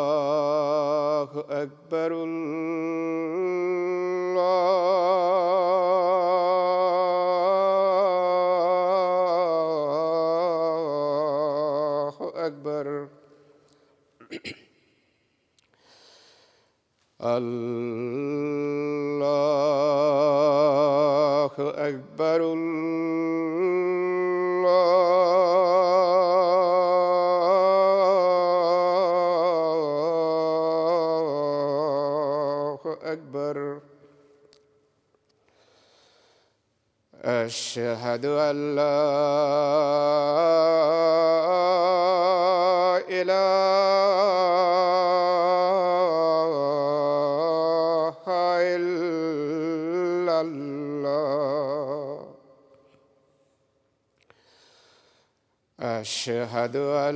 الله أكبر. الله أكبر. الله أكبر. الله أكبر. أشهد أن لا إله إلا الله. أشهد أن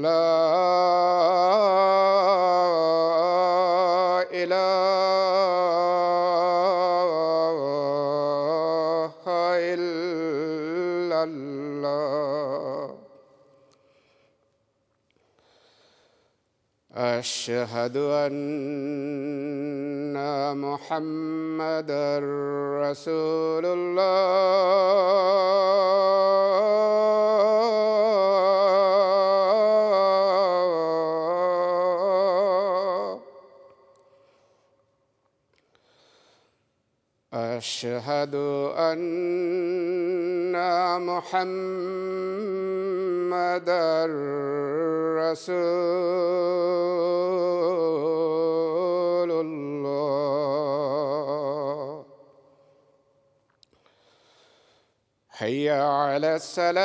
لا إله إلا الله. أشهد أن محمدًا رسول الله. أشهد أن محمدًا رسول الله. حي على الصلاة.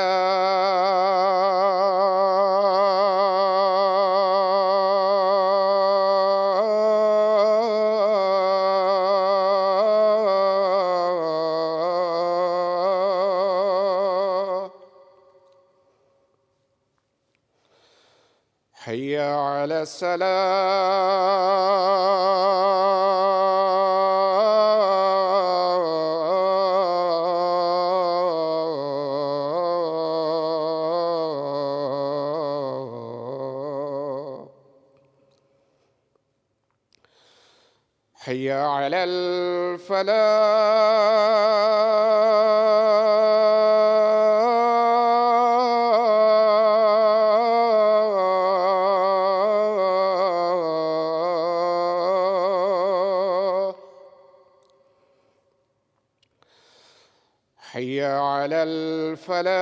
حي على الصلاة. حي على الفلاح. حي على الفلاح.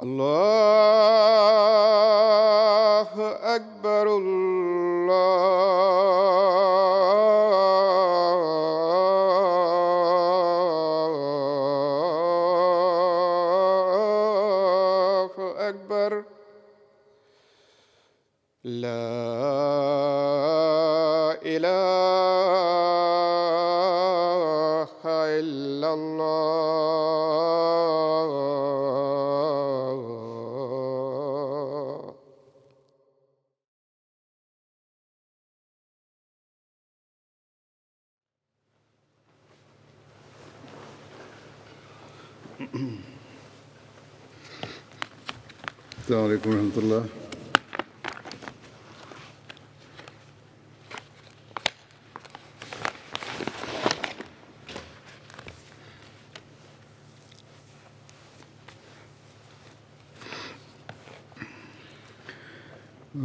الله أكبر. الله أكبر. لا إله إلا الله. السلام علیکم ورحمۃ اللہ.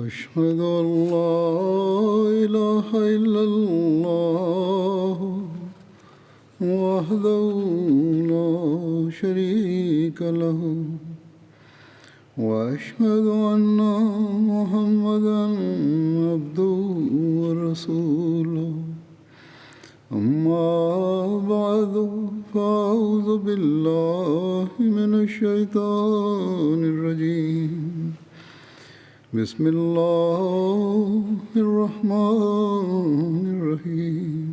أشهد أن لا إله إلا الله وحده لا شريك له وأشهد أن محمدًا عبده ورسوله. أما بعد فأعوذ بالله من الشيطان الرجيم. بسم الله الرحمن الرحيم.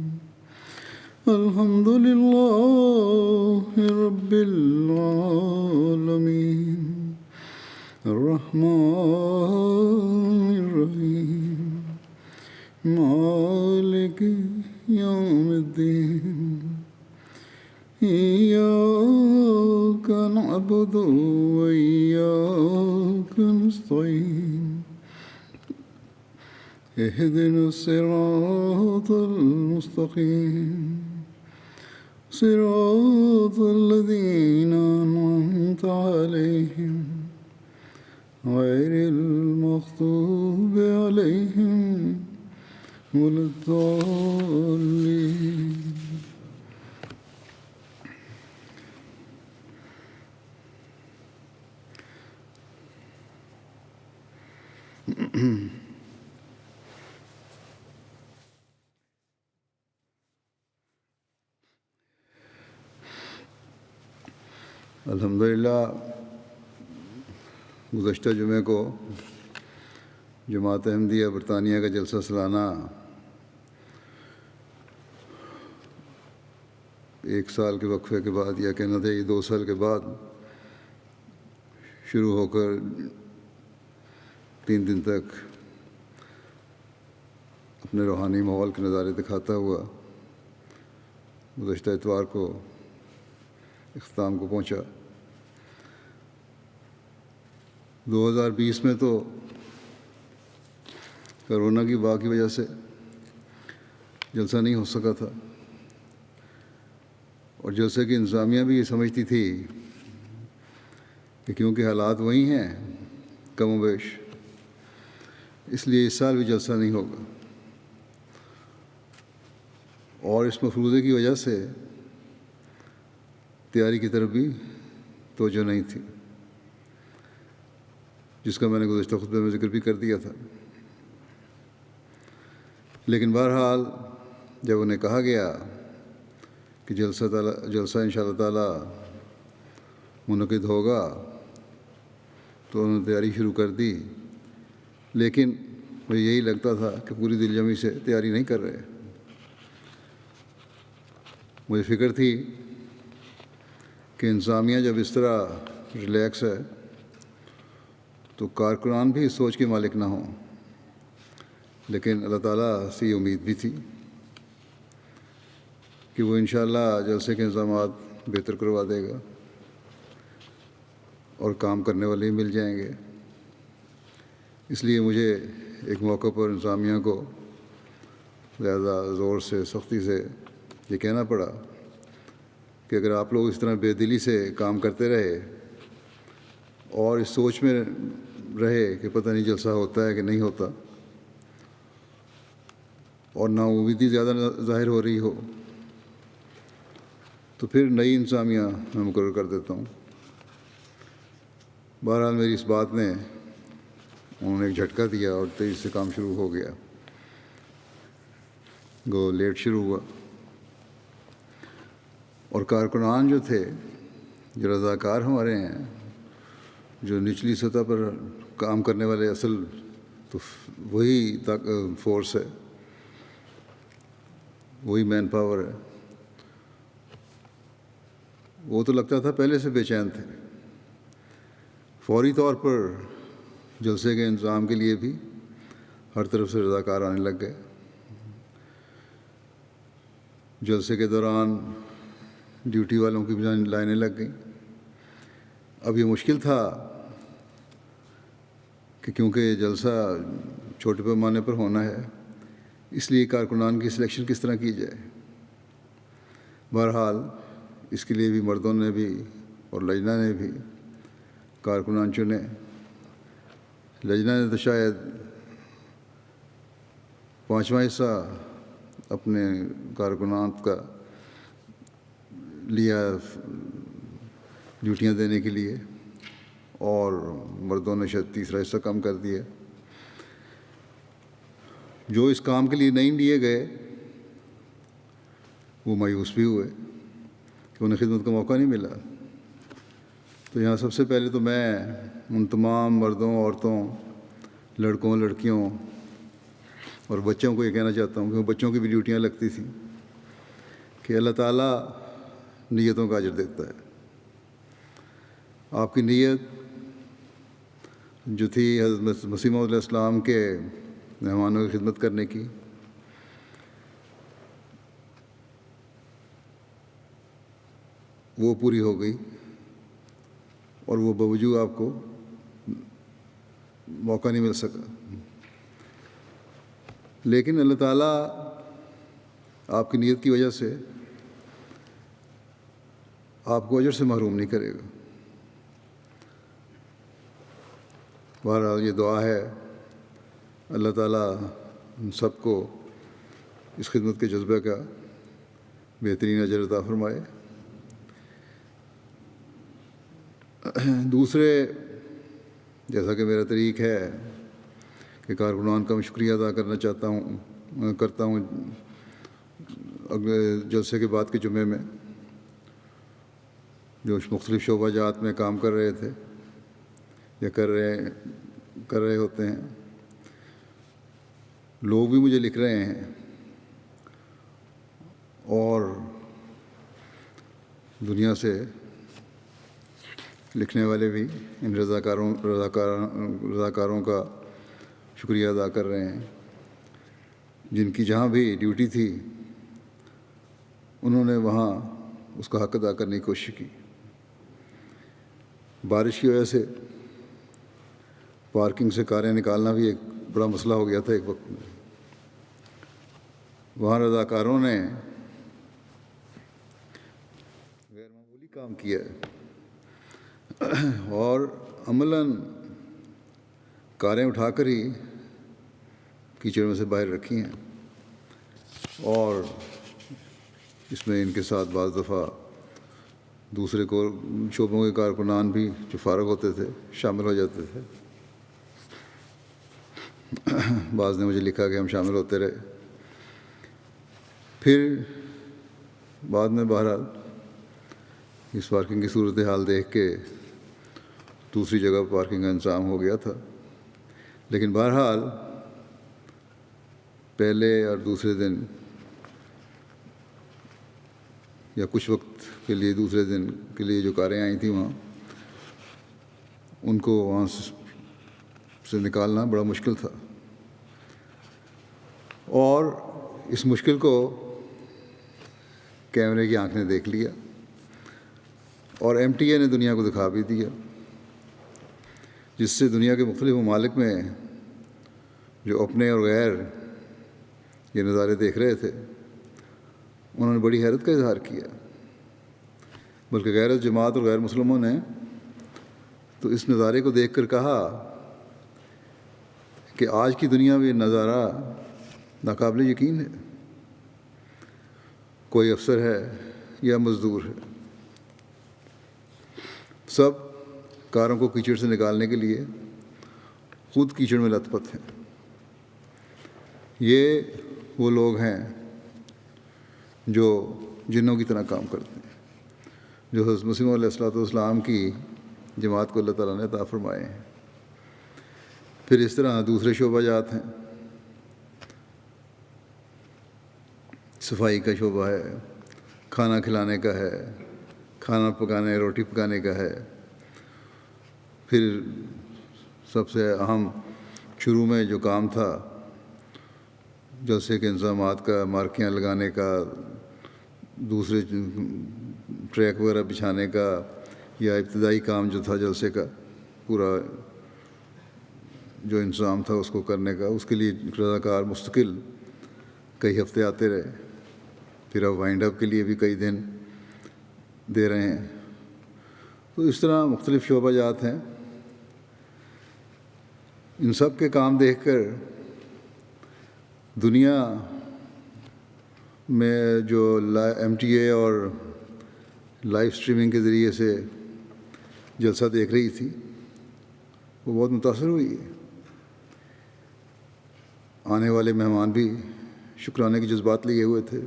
الحمد لله رب العالمين الرحمن الرحيم مالك يوم الدين إياك نعبد وإياك نستعين اهدنا الصراط المستقيم صراط الذين أنعمت عليهم غير المغضوب عليهم ولا الضالين. الحمدللہ گزشتہ جمعے کو جماعت احمدیہ برطانیہ کا جلسہ سالانہ 1 سال کے وقفے کے بعد، یا کہنا تھا 2 سال کے بعد شروع ہو کر 3 دن تک اپنے روحانی ماحول کے نظارے دکھاتا ہوا گزشتہ اتوار کو اختتام کو پہنچا۔ 2020 میں تو کرونا کی وبا کی وجہ سے جلسہ نہیں ہو سکا تھا، اور جلسے کی انتظامیہ بھی یہ سمجھتی تھی کہ کیونکہ حالات وہی ہیں کم و بیش، اس لیے اس سال بھی جلسہ نہیں ہوگا، اور اس مفروضے کی وجہ سے تیاری کی طرف بھی توجہ نہیں تھی، جس کا میں نے گزشتہ خطبے میں ذکر بھی کر دیا تھا۔ لیکن بہرحال جب انہیں کہا گیا کہ جلسہ انشاءاللہ تعالی منعقد ہوگا تو انہوں نے تیاری شروع کر دی، لیکن مجھے یہی لگتا تھا کہ پوری دل جمی سے تیاری نہیں کر رہے۔ مجھے فکر تھی کہ انتظامیہ جب اس طرح ریلیکس ہے تو کارکنان بھی اس سوچ کے مالک نہ ہوں، لیکن اللہ تعالیٰ سے یہ امید بھی تھی کہ وہ انشاءاللہ جلسے کے انتظامات بہتر کروا دے گا اور کام کرنے والے مل جائیں گے۔ اس لیے مجھے ایک موقع پر انتظامیہ کو زیادہ زور سے سختی سے یہ کہنا پڑا کہ اگر آپ لوگ اس طرح بے دلی سے کام کرتے رہے اور اس سوچ میں رہے کہ پتہ نہیں جلسہ ہوتا ہے کہ نہیں ہوتا، اور نا امیدی زیادہ ظاہر ہو رہی ہو، تو پھر نئی انتظامیہ میں مقرر کر دیتا ہوں۔ بہرحال میری اس بات نے انہوں نے ایک جھٹکا دیا اور تیزی سے کام شروع ہو گیا، گو لیٹ شروع ہوا، اور کارکنان جو تھے، جو رضاکار ہمارے ہیں، جو نچلی سطح پر کام کرنے والے اصل تو وہی فورس ہے، وہی مین پاور ہے، وہ تو لگتا تھا پہلے سے بے چین تھے۔ فوری طور پر جلسے کے انتظام کے لیے بھی ہر طرف سے رضاکار آنے لگ گئے۔ جلسے کے دوران ڈیوٹی والوں کی بھی لائنیں لگ گئیں۔ اب یہ مشکل تھا کہ کیونکہ جلسہ چھوٹے پیمانے پر ہونا ہے، اس لیے کارکنان کی سلیکشن کس طرح کی جائے۔ بہرحال اس کے لیے بھی مردوں نے بھی اور لجنہ نے بھی کارکنان چنے۔ لجنہ نے تو شاید 5واں حصہ اپنے کارکنان کا لیا ڈیوٹیاں دینے کے لیے، اور مردوں نے شاید 3 حصہ کم کر دیا۔ جو اس کام کے لیے نہیں لیے گئے وہ مایوس بھی ہوئے کہ انہیں خدمت کا موقع نہیں ملا۔ تو یہاں سب سے پہلے تو میں ان تمام مردوں، عورتوں، لڑکوں، لڑکیوں اور بچوں کو یہ کہنا چاہتا ہوں کہ بچوں کی بھی ڈیوٹیاں لگتی تھیں کہ اللہ تعالیٰ نیتوں کا اجر دیتا ہے۔ آپ کی نیت جو تھی حضرت مسیح موعود علیہ السلام کے مہمانوں کی خدمت کرنے کی، وہ پوری ہو گئی، اور وہ باوجود آپ کو موقع نہیں مل سکا۔ لیکن اللہ تعالیٰ آپ کی نیت کی وجہ سے آپ کو اجر سے محروم نہیں کرے گا۔ بہرحال یہ دعا ہے اللہ تعالیٰ ہم سب کو اس خدمت کے جذبہ کا بہترین اجر عطا فرمائے۔ دوسرے، جیسا کہ میرا طریق ہے کہ کارکنان کا میں شکریہ ادا کرتا ہوں اگلے جلسے کے بعد کے جمعے میں، جو مختلف شعبہ جات میں کام کر رہے تھے یا کر رہے ہوتے ہیں۔ لوگ بھی مجھے لکھ رہے ہیں، اور دنیا سے لکھنے والے بھی ان رضاکاروں کا شکریہ ادا کر رہے ہیں، جن کی جہاں بھی ڈیوٹی تھی انہوں نے وہاں اس کا حق ادا کرنے کی کوشش کی۔ بارش کی وجہ سے پارکنگ سے کاریں نکالنا بھی ایک بڑا مسئلہ ہو گیا تھا ایک وقت میں۔ وہاں رضاکاروں نے غیر معمولی کام کیا ہے، اور عملاً کاریں اٹھا کر ہی کیچڑ میں سے باہر رکھی ہیں، اور اس میں ان کے ساتھ بعض دفعہ دوسرے شعبوں کے کارکنان بھی جو فارغ ہوتے تھے شامل ہو جاتے تھے۔ بعض نے مجھے لکھا کہ ہم شامل ہوتے رہے۔ پھر بعد میں بہرحال اس پارکنگ کی صورتحال دیکھ کے دوسری جگہ پارکنگ کا انتظام ہو گیا تھا، لیکن بہرحال پہلے اور دوسرے دن یا کچھ وقت کے لیے دوسرے دن کے لیے جو کاریں آئی تھیں وہاں، ان کو وہاں سے نکالنا بڑا مشکل تھا، اور اس مشکل کو کیمرے کی آنکھ نے دیکھ لیا، اور ایم ٹی اے نے دنیا کو دکھا بھی دیا، جس سے دنیا کے مختلف ممالک میں جو اپنے اور غیر یہ نظارے دیکھ رہے تھے انہوں نے بڑی حیرت کا اظہار کیا، بلکہ غیر جماعت اور غیر مسلموں نے تو اس نظارے کو دیکھ کر کہا کہ آج کی دنیا میں یہ نظارہ ناقابل یقین ہے، کوئی افسر ہے یا مزدور ہے، سب کاروں کو کیچڑ سے نکالنے کے لیے خود کیچڑ میں لت پت ہیں۔ یہ وہ لوگ ہیں جو جنوں کی طرح کام کرتے ہیں، جو حضرت مسیح علیہ السلام کی جماعت کو اللہ تعالیٰ نے عطا فرمائے ہیں۔ پھر اس طرح دوسرے شعبہ جات ہیں، صفائی کا شعبہ ہے، کھانا کھلانے کا ہے، کھانا پکانے روٹی پکانے کا ہے، پھر سب سے اہم شروع میں جو کام تھا جلسے کے انتظامات کا، مارکیاں لگانے کا، دوسرے ٹریک وغیرہ بچھانے کا، یا ابتدائی کام جو تھا جلسے کا پورا جو انتظام تھا اس کو کرنے کا، اس کے لیے رضاکار مستقل کئی ہفتے آتے رہے، پھر اب وائنڈ اپ کے لیے بھی کئی دن دے رہے ہیں۔ تو اس طرح مختلف شعبہ جات ہیں۔ ان سب کے کام دیکھ کر دنیا میں جو ایم ٹی اے اور لائیو اسٹریمنگ کے ذریعے سے جلسہ دیکھ رہی تھی وہ بہت متاثر ہوئی ہے۔ آنے والے مہمان بھی شکرانے کے جذبات لیے ہوئے تھے،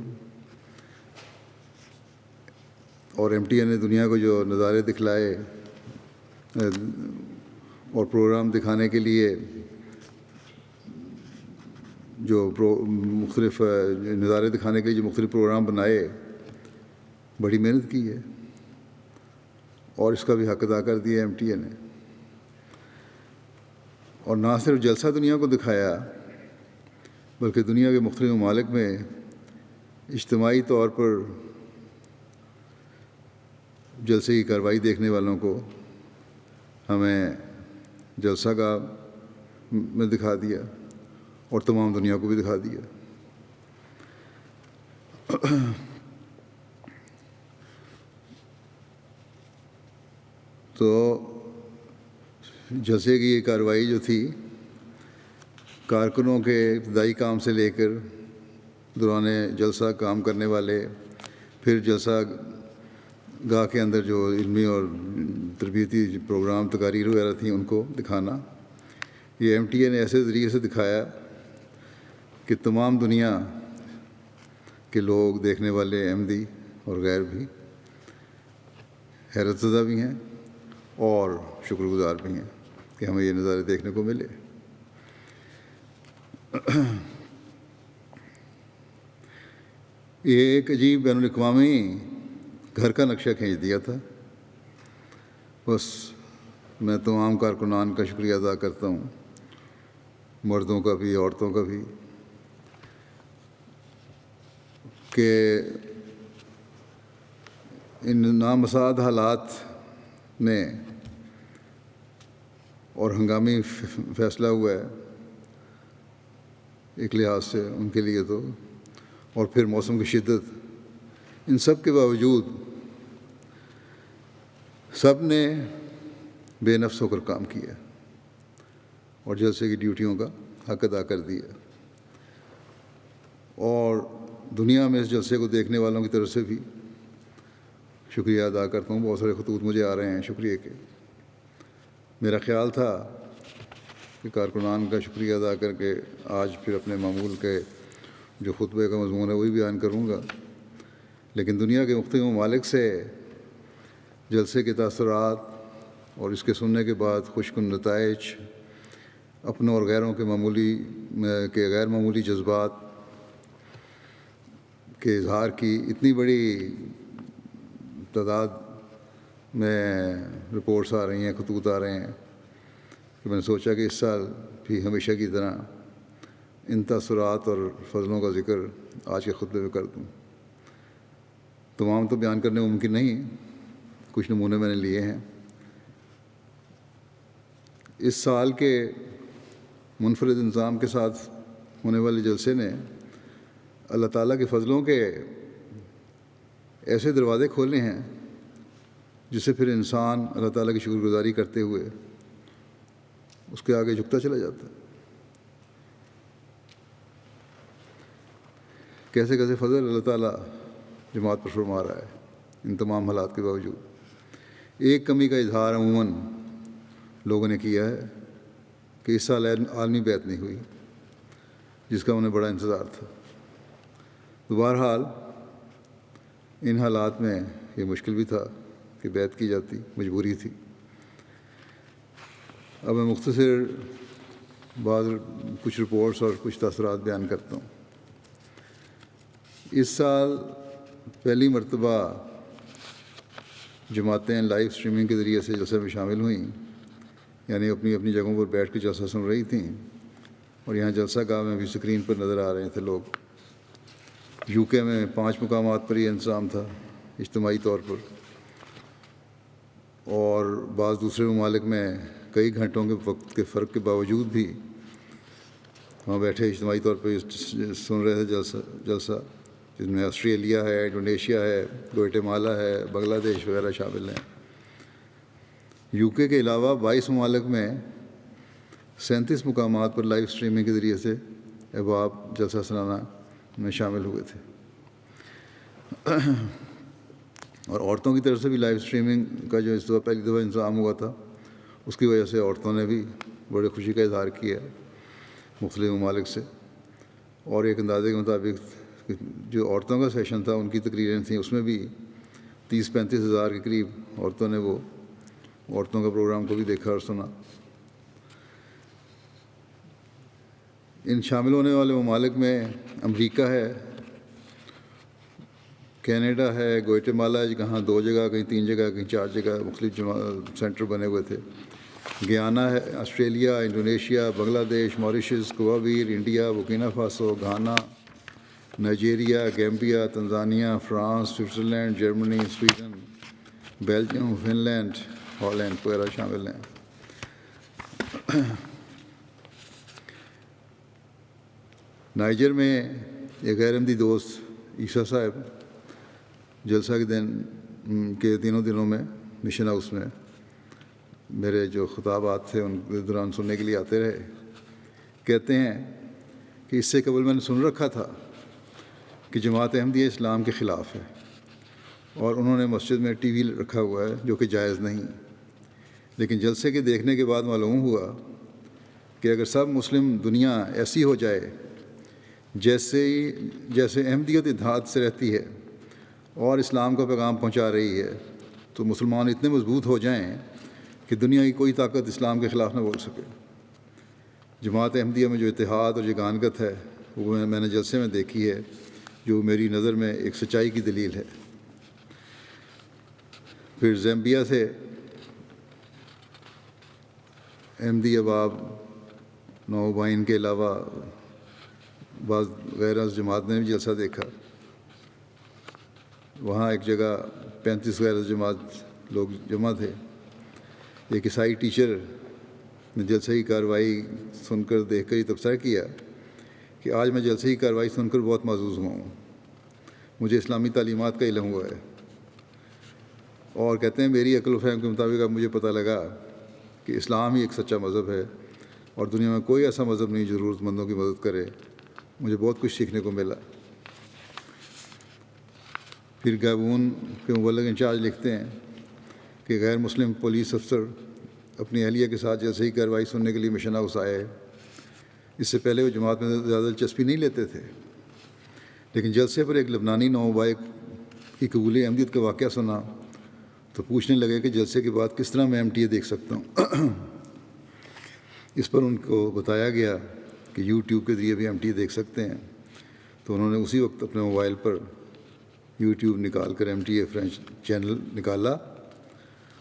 اور ایم ٹی اے نے دنیا کو جو نظارے دکھلائے اور پروگرام دکھانے کے لیے جو مختلف نظارے دکھانے کے لیے جو مختلف پروگرام بنائے، بڑی محنت کی ہے، اور اس کا بھی حق ادا کر دیا ایم ٹی اے نے۔ اور نہ صرف جلسہ دنیا کو دکھایا بلکہ دنیا کے مختلف ممالک میں اجتماعی طور پر جلسے کی کارروائی دیکھنے والوں کو ہمیں جلسہ گاہ میں دکھا دیا اور تمام دنیا کو بھی دکھا دیا۔ تو جلسے کی یہ کارروائی جو تھی کارکنوں کے ابتدائی کام سے لے کر دوران جلسہ کام کرنے والے، پھر جلسہ گاہ کے اندر جو علمی اور تربیتی پروگرام تقاریر وغیرہ تھیں ان کو دکھانا، یہ MTA نے ایسے ذریعے سے دکھایا کہ تمام دنیا کے لوگ، دیکھنے والے، احمدی اور غیر بھی حیرت زدہ بھی ہیں اور شکر گزار بھی ہیں کہ ہمیں یہ نظارے دیکھنے کو ملے۔ یہ ایک عجیب بین الاقوامی گھر کا نقشہ کھینچ دیا تھا۔ بس میں تمام کارکنان کا شکریہ ادا کرتا ہوں، مردوں کا بھی عورتوں کا بھی، کہ ان نامساعد حالات میں اور ہنگامی فیصلہ ہوا ہے ایک لحاظ سے ان کے لیے تو، اور پھر موسم کی شدت، ان سب کے باوجود سب نے بے نفس ہو کر کام کیا اور جلسے کی ڈیوٹیوں کا حق ادا کر دیا۔ اور دنیا میں اس جلسے کو دیکھنے والوں کی طرف سے بھی شکریہ ادا کرتا ہوں۔ بہت سارے خطوط مجھے آ رہے ہیں شکریہ کے۔ میرا خیال تھا کہ کارکنان کا شکریہ ادا کر کے آج پھر اپنے معمول کے جو خطبے کا مضمون ہے وہی بیان کروں گا، لیکن دنیا کے مختلف ممالک سے جلسے کے تاثرات اور اس کے سننے کے بعد خوش کن نتائج، اپنوں اور غیروں کے غیر معمولی جذبات کے اظہار کی اتنی بڑی تعداد میں رپورٹس آ رہی ہیں، خطوط آ رہے ہیں کہ میں نے سوچا کہ اس سال بھی ہمیشہ کی طرح ان تاثرات اور فضلوں کا ذکر آج کے خطبے میں کر دوں۔ تمام تو بیان کرنے ممکن نہیں، کچھ نمونے میں نے لیے ہیں۔ اس سال کے منفرد انظام کے ساتھ ہونے والے جلسے نے اللہ تعالیٰ کے فضلوں کے ایسے دروازے کھولے ہیں جس سے پھر انسان اللہ تعالیٰ کی شکر گزاری کرتے ہوئے اس کے آگے جھکتا چلا جاتا ہے۔ کیسے کیسے فضل اللہ تعالیٰ جماعت پر فرما رہا ہے ان تمام حالات کے باوجود۔ ایک کمی کا اظہار عموماً لوگوں نے کیا ہے کہ اس سال عالمی بیعت نہیں ہوئی، جس کا انہیں بڑا انتظار تھا۔ تو بہرحال ان حالات میں یہ مشکل بھی تھا کہ بیعت کی جاتی، مجبوری تھی۔ اب میں مختصر کچھ رپورٹس اور کچھ تاثرات بیان کرتا ہوں۔ اس سال پہلی مرتبہ جماعتیں لائیو سٹریمنگ کے ذریعے سے جلسے میں شامل ہوئیں، یعنی اپنی اپنی جگہوں پر بیٹھ کے جلسہ سن رہی تھیں، اور یہاں جلسہ گاہ میں بھی اسکرین پر نظر آ رہے تھے لوگ۔ UK میں 5 مقامات پر یہ انتظام تھا اجتماعی طور پر، اور بعض دوسرے ممالک میں کئی گھنٹوں کے وقت کے فرق کے باوجود بھی وہاں بیٹھے اجتماعی طور پر سن رہے تھے جلسہ، جس میں آسٹریلیا ہے، انڈونیشیا ہے، گوئٹے-مالا ہے، بنگلہ دیش وغیرہ شامل ہیں۔ UK کے علاوہ 22 ممالک میں 37 مقامات پر لائیو سٹریمنگ کے ذریعے سے احباب جلسہ سنانا میں شامل ہوئے تھے، اور عورتوں کی طرف سے بھی لائیو سٹریمنگ کا جو اس دفعہ پہلی دفعہ انتظام ہوا تھا، اس کی وجہ سے عورتوں نے بھی بڑے خوشی کا اظہار کیا مختلف ممالک سے۔ اور ایک اندازے کے مطابق جو عورتوں کا سیشن تھا، ان کی تقریریں تھیں، اس میں بھی 30-35 ہزار کے قریب عورتوں نے عورتوں کا پروگرام کو بھی دیکھا اور سنا۔ ان شامل ہونے والے ممالک میں امریکہ ہے، کینیڈا ہے، گوئٹے مالا ہے، کہاں 2 جگہ، کہیں 3 جگہ، کہیں 4 جگہ مختلف سینٹر بنے ہوئے تھے، گیانا ہے، Australia, Indonesia, Bangladesh, Mauritius, کوابیر، India, Burkina Faso, Ghana, Nigeria, Gambia, Tanzania, France, Switzerland, جرمنی، Sweden, Belgium, Finland, Holland وغیرہ شامل ہیں۔ نائجر میں ایک غیر احمدی دوست عیسیٰ صاحب جلسہ کے دنوں میں مشن ہاؤس میں میرے جو خطابات تھے ان کے دوران سننے کے لیے آتے رہے۔ کہتے ہیں کہ اس سے قبل میں نے سن رکھا تھا کہ جماعت احمدیہ اسلام کے خلاف ہے، اور انہوں نے مسجد میں ٹی وی رکھا ہوا ہے جو کہ جائز نہیں، لیکن جلسے کے دیکھنے کے بعد معلوم ہوا کہ اگر سب مسلم دنیا ایسی ہو جائے جیسے احمدیت اتحاد سے رہتی ہے اور اسلام کا پیغام پہنچا رہی ہے، تو مسلمان اتنے مضبوط ہو جائیں کہ دنیا کی کوئی طاقت اسلام کے خلاف نہ بول سکے۔ جماعت احمدیہ میں جو اتحاد اور یگانگت ہے وہ میں نے جلسے میں دیکھی ہے، جو میری نظر میں ایک سچائی کی دلیل ہے۔ پھر زیمبیا سے احمدی احباب نوبائن کے علاوہ بعض غیر جماعت نے بھی جلسہ دیکھا۔ وہاں ایک جگہ 35 غیر جماعت لوگ جمع تھے۔ ایک عیسائی ٹیچر نے جلسے کی کارروائی سن کر دیکھ کر یہ تبصرہ کیا کہ آج میں جلسے کی کارروائی سن کر بہت معزوز ہوا ہوں، مجھے اسلامی تعلیمات کا علم ہوا ہے، اور کہتے ہیں میری عقل و فہم کے مطابق اب مجھے پتہ لگا کہ اسلام ہی ایک سچا مذہب ہے اور دنیا میں کوئی ایسا مذہب نہیں جو ضرورت مندوں کی مدد کرے۔ مجھے بہت کچھ سیکھنے کو ملا۔ پھر گابون کے مبلغ انچارج لکھتے ہیں کہ غیر مسلم پولیس افسر اپنی اہلیہ کے ساتھ جلسے ہی کارروائی سننے کے لیے مشن ہاؤس آئے۔ اس سے پہلے وہ جماعت میں زیادہ دلچسپی نہیں لیتے تھے، لیکن جلسے پر ایک لبنانی نوبائے کی قبول احمدیت کا واقعہ سنا تو پوچھنے لگے کہ جلسے کے بعد کس طرح میں MTA دیکھ سکتا ہوں۔ اس پر ان کو بتایا گیا کہ YouTube کے ذریعے بھی MTA دیکھ سکتے ہیں، تو انہوں نے اسی وقت اپنے موبائل پر YouTube نکال کر MTA فرینچ چینل نکالا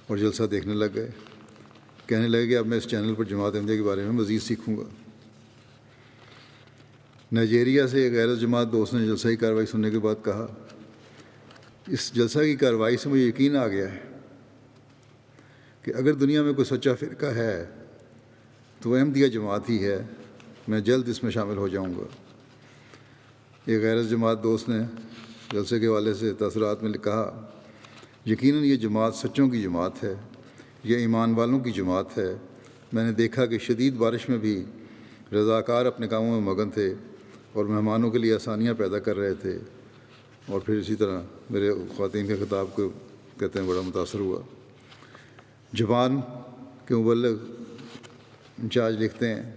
اور جلسہ دیکھنے لگ گئے۔ کہنے لگے کہ اب میں اس چینل پر جماعت احمدیہ کے بارے میں مزید سیکھوں گا۔ نائجیریا سے ایک غیر جماعت دوست نے جلسہ کی کارروائی سننے کے بعد کہا، اس جلسہ کی کارروائی سے مجھے یقین آ گیا ہے کہ اگر دنیا میں کوئی سچا فرقہ ہے تو وہ احمدیہ جماعت ہی ہے، میں جلد اس میں شامل ہو جاؤں گا۔ ایک غیر جماعت دوست نے جلسے کے حوالے سے تاثرات میں کہا، یقیناً یہ جماعت سچوں کی جماعت ہے، یہ ایمان والوں کی جماعت ہے۔ میں نے دیکھا کہ شدید بارش میں بھی رضاکار اپنے کاموں میں مگن تھے اور مہمانوں کے لیے آسانیاں پیدا کر رہے تھے۔ اور پھر اسی طرح میرے خواتین کے خطاب کو کہتے ہیں بڑا متاثر ہوا۔ جاپان کے مبلغ انچارج لکھتے ہیں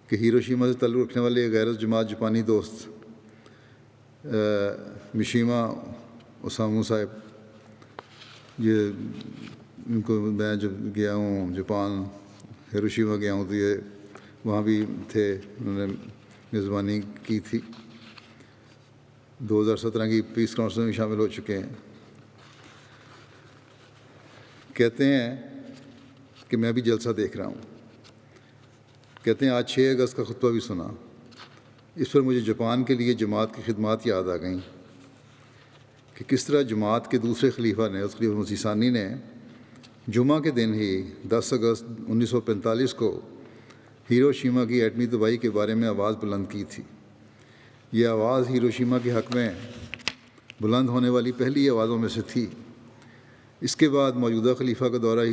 کہ ہیروشیما سے تعلق رکھنے والے غیر جماعت جاپانی دوست مشیما اوسامو صاحب، یہ ان کو میں جب گیا ہوں جاپان ہیروشیما گیا ہوں تو یہ وہاں بھی تھے، انہوں نے میزبانی کی تھی۔ 2017 کی پیس کانفرنس میں شامل ہو چکے ہیں۔ کہتے ہیں کہ میں بھی جلسہ دیکھ رہا ہوں۔ کہتے ہیں آج 6 اگست کا خطبہ بھی سنا، اس پر مجھے جاپان کے لیے جماعت کی خدمات یاد آ گئیں کہ کس طرح جماعت کے دوسرے خلیفہ نے، اس خلیفہ مسیح ثانی نے جمعہ کے دن ہی 10 اگست 1945 کو ہیروشیما کی ایٹمی تباہی کے بارے میں آواز بلند کی تھی۔ یہ آواز ہیروشیما کے حق میں بلند ہونے والی پہلی آوازوں میں سے تھی۔ اس کے بعد موجودہ خلیفہ کا دورہ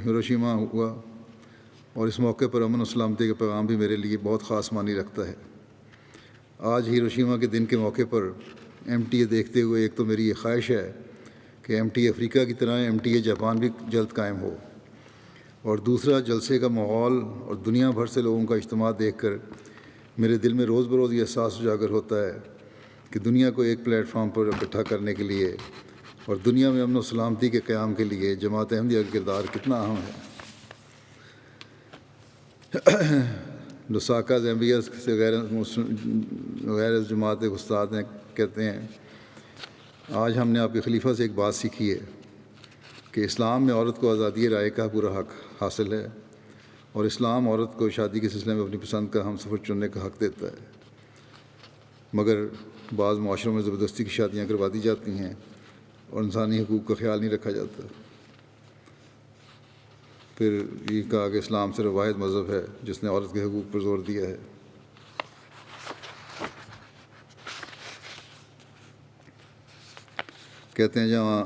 ہیروشیما ہوا، اور اس موقع پر امن و سلامتی کا پیغام بھی میرے لیے بہت خاص معنی رکھتا ہے۔ آج ہیروشیما کے دن کے موقع پر MTA دیکھتے ہوئے ایک تو میری یہ خواہش ہے کہ MTA افریقہ کی طرح MTA جاپان بھی جلد قائم ہو، اور دوسرا جلسے کا ماحول اور دنیا بھر سے لوگوں کا اجتماع دیکھ کر میرے دل میں روز بروز یہ احساس اجاگر ہوتا ہے کہ دنیا کو ایک پلیٹ فارم پر اکٹھا کرنے کے لیے اور دنیا میں امن و سلامتی کے قیام کے لیے جماعت احمدیہ کا کردار کتنا اہم ہے۔ لوساکا زیمبیا سے غیر جماعت استاد ہیں، کہتے ہیں آج ہم نے آپ کے خلیفہ سے ایک بات سیکھی ہے کہ اسلام میں عورت کو آزادی رائے کا پورا حق حاصل ہے، اور اسلام عورت کو شادی کے سلسلے میں اپنی پسند کا ہم سفر چننے کا حق دیتا ہے، مگر بعض معاشروں میں زبردستی کی شادیاں کروا دی جاتی ہیں اور انسانی حقوق کا خیال نہیں رکھا جاتا۔ پھر یہ کہا کہ اسلام صرف واحد مذہب ہے جس نے عورت کے حقوق پر زور دیا ہے۔ کہتے ہیں جہاں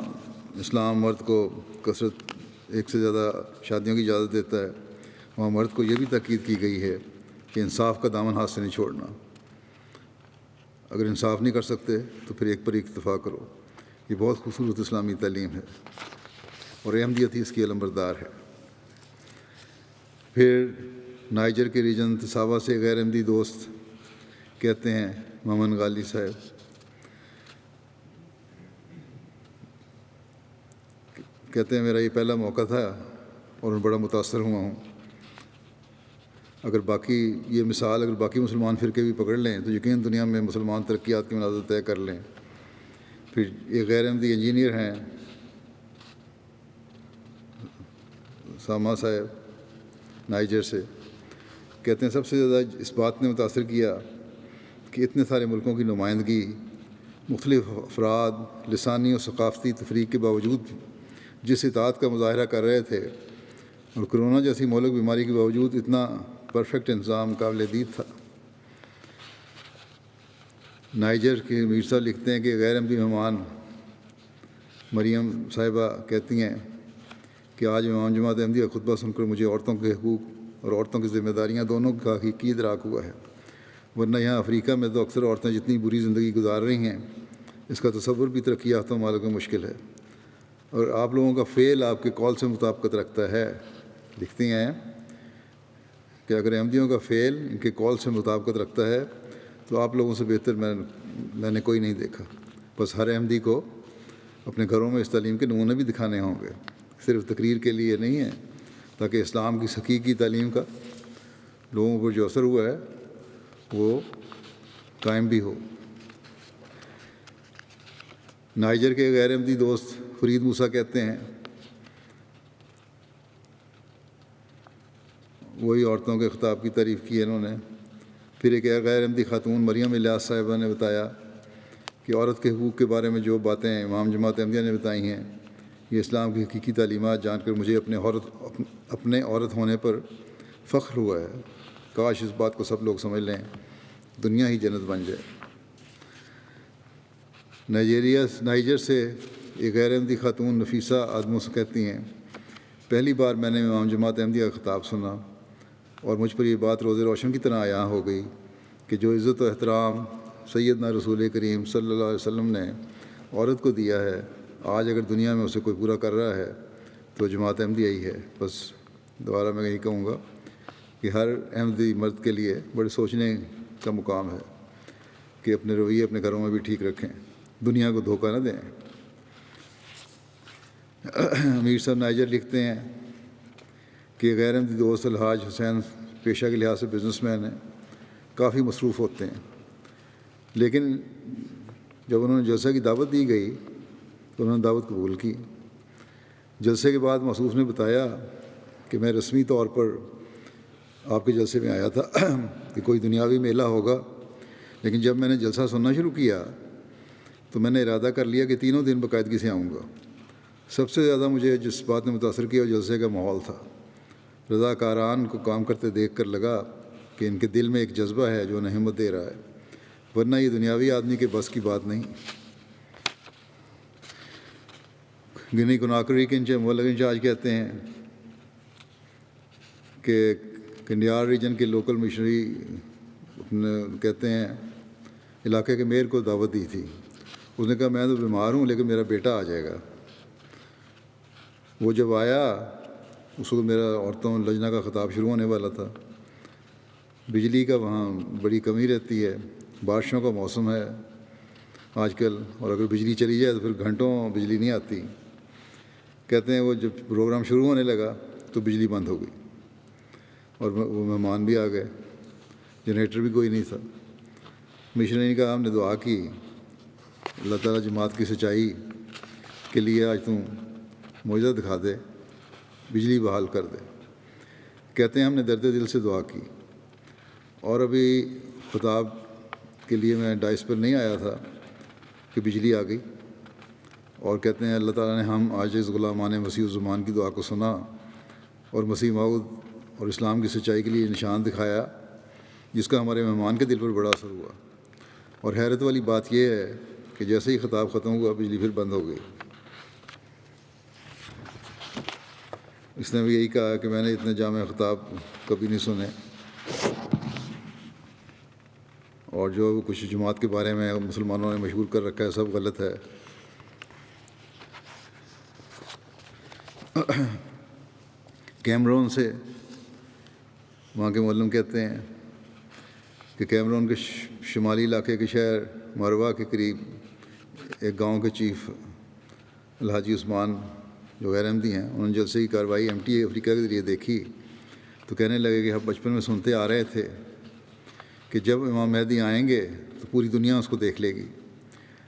اسلام مرد کو کثرت ایک سے زیادہ شادیوں کی اجازت دیتا ہے، وہاں مرد کو یہ بھی تاکید کی گئی ہے کہ انصاف کا دامن ہاتھ سے نہیں چھوڑنا۔ اگر انصاف نہیں کر سکتے تو پھر ایک پر ایک اکتفا کرو۔ یہ بہت خوبصورت اسلامی تعلیم ہے اور احمدیت ہی اس کی علمبردار ہے۔ پھر نائجر کے ریجن تساوا سے غیر احمدی دوست کہتے ہیں، محمد غالی صاحب کہتے ہیں، میرا یہ پہلا موقع تھا اور میں بڑا متاثر ہوا ہوں۔ اگر باقی مسلمان فرقے بھی پکڑ لیں تو یقیناً دنیا میں مسلمان ترقیات کے مناظر طے کر لیں۔ پھر یہ غیر احمدی انجینئر ہیں ساما صاحب نائجر سے، کہتے ہیں سب سے زیادہ اس بات نے متاثر کیا کہ اتنے سارے ملکوں کی نمائندگی، مختلف افراد لسانی اور ثقافتی تفریق کے باوجود جس اطاعت کا مظاہرہ کر رہے تھے، اور کرونا جیسی مہلک بیماری کے باوجود اتنا پرفیکٹ انتظام قابل دید تھا۔ نائجر کے میر صاحب لکھتے ہیں کہ غیر احمدی مہمان مریم صاحبہ کہتی ہیں کہ آج امام جماعت احمدیہ کا خطبہ سن کر مجھے عورتوں کے حقوق اور عورتوں کی ذمہ داریاں دونوں کا حقیقی ادراک ہوا ہے، ورنہ یہاں افریقہ میں تو اکثر عورتیں جتنی بری زندگی گزار رہی ہیں اس کا تصور بھی ترقی یافتہ ممالک میں مشکل ہے، اور آپ لوگوں کا فعل آپ کے قول سے مطابقت رکھتا ہے۔ لکھتی ہیں کہ اگر احمدیوں کا فعل ان کے قول سے مطابقت رکھتا ہے تو آپ لوگوں سے بہتر میں نے کوئی نہیں دیکھا۔ بس ہر احمدی کو اپنے گھروں میں اس تعلیم کے نمونے بھی دکھانے ہوں گے، صرف تقریر کے لیے نہیں ہے، تاکہ اسلام کی حقیقی تعلیم کا لوگوں پر جو اثر ہوا ہے وہ قائم بھی ہو۔ نائجر کے غیر احمدی دوست فرید موسیٰ کہتے ہیں، وہی عورتوں کے خطاب کی تعریف کی ہے انہوں نے۔ پھر ایک غیر احمدی خاتون مریم الیاس صاحبہ نے بتایا کہ عورت کے حقوق کے بارے میں جو باتیں امام جماعت احمدیہ نے بتائی ہیں، یہ اسلام کی حقیقی تعلیمات جان کر مجھے اپنے عورت ہونے پر فخر ہوا ہے۔ کاش اس بات کو سب لوگ سمجھ لیں، دنیا ہی جنت بن جائے۔ نائجر سے ایک غیر احمدی خاتون نفیسہ آدموں سے کہتی ہیں، پہلی بار میں نے امام جماعت احمدیہ کا خطاب سنا اور مجھ پر یہ بات روز روشن کی طرح عیاں ہو گئی کہ جو عزت و احترام سیدنا رسول کریم صلی اللہ علیہ وسلم نے عورت کو دیا ہے، آج اگر دنیا میں اسے کوئی پورا کر رہا ہے تو جماعت احمدیہ ہی ہے۔ بس دوبارہ میں یہی کہوں گا کہ ہر احمدی مرد کے لیے بڑے سوچنے کا مقام ہے کہ اپنے رویے اپنے گھروں میں بھی ٹھیک رکھیں، دنیا کو دھوکہ نہ دیں۔ امیر صاحب نائجر لکھتے ہیں کہ غیر احمدی دوست الحاج حسین پیشہ کے لحاظ سے بزنس مین ہیں، کافی مصروف ہوتے ہیں، لیکن جب انہوں نے جلسہ کی دعوت دی گئی تو انہوں نے دعوت قبول کی۔ جلسے کے بعد موصوف نے بتایا کہ میں رسمی طور پر آپ کے جلسے میں آیا تھا کہ کوئی دنیاوی میلہ ہوگا، لیکن جب میں نے جلسہ سننا شروع کیا تو میں نے ارادہ کر لیا کہ تینوں دن باقاعدگی سے آؤں گا۔ سب سے زیادہ مجھے جس بات نے متاثر کیا وہ جلسے کا ماحول تھا۔ رضاکاران کو کام کرتے دیکھ کر لگا کہ ان کے دل میں ایک جذبہ ہے جو انہیں ہمت دے رہا ہے، ورنہ یہ دنیاوی آدمی کے بس کی بات نہیں۔ گنی کناکری کے ملک انچارج کہتے ہیں کہ کنڈیار ریجن کے لوکل مشنری کہتے ہیں علاقے کے میئر کو دعوت دی تھی، اس نے کہا میں تو بیمار ہوں لیکن میرا بیٹا آ جائے گا۔ وہ جب آیا اس وقت میرا عورتوں لجنہ کا خطاب شروع ہونے والا تھا۔ بجلی کا وہاں بڑی کمی رہتی ہے، بارشوں کا موسم ہے آج کل، اور اگر بجلی چلی جائے تو پھر گھنٹوں بجلی نہیں آتی۔ کہتے ہیں وہ جب پروگرام شروع ہونے لگا تو بجلی بند ہو گئی اور وہ مہمان بھی آ گئے، جنریٹر بھی کوئی نہیں تھا۔ مشنری نے کہا ہم نے دعا کی، اللہ تعالیٰ جماعت کی سچائی کے لیے آج تم معجزہ دکھا دے، بجلی بحال کر دے۔ کہتے ہیں ہم نے درد دل سے دعا کی، اور ابھی خطاب کے لیے میں ڈائس پر نہیں آیا تھا کہ بجلی آ گئی، اور کہتے ہیں اللہ تعالیٰ نے ہم عاجز غلامان مسیح الزمان کی دعا کو سنا اور مسیح موعود اور اسلام کی سچائی کے لیے نشان دکھایا، جس کا ہمارے مہمان کے دل پر بڑا اثر ہوا۔ اور حیرت والی بات یہ ہے کہ جیسے ہی خطاب ختم ہوا بجلی پھر بند ہو گئی۔ اس نے بھی یہی کہا کہ میں نے اتنے جامع خطاب کبھی نہیں سنے، اور جو کچھ جماعت کے بارے میں مسلمانوں نے مشہور کر رکھا ہے سب غلط ہے۔ کیمرون سے وہاں کے معلم کہتے ہیں کہ کیمرون کے شمالی علاقے کے شہر مروا کے قریب ایک گاؤں کے چیف الحاجی عثمان جو غیر احمدی ہیں، انہوں نے جلسے کی کارروائی MTA افریقہ کے ذریعے دیکھی تو کہنے لگے کہ ہم بچپن میں سنتے آ رہے تھے کہ جب امام مہدی آئیں گے تو پوری دنیا اس کو دیکھ لے گی۔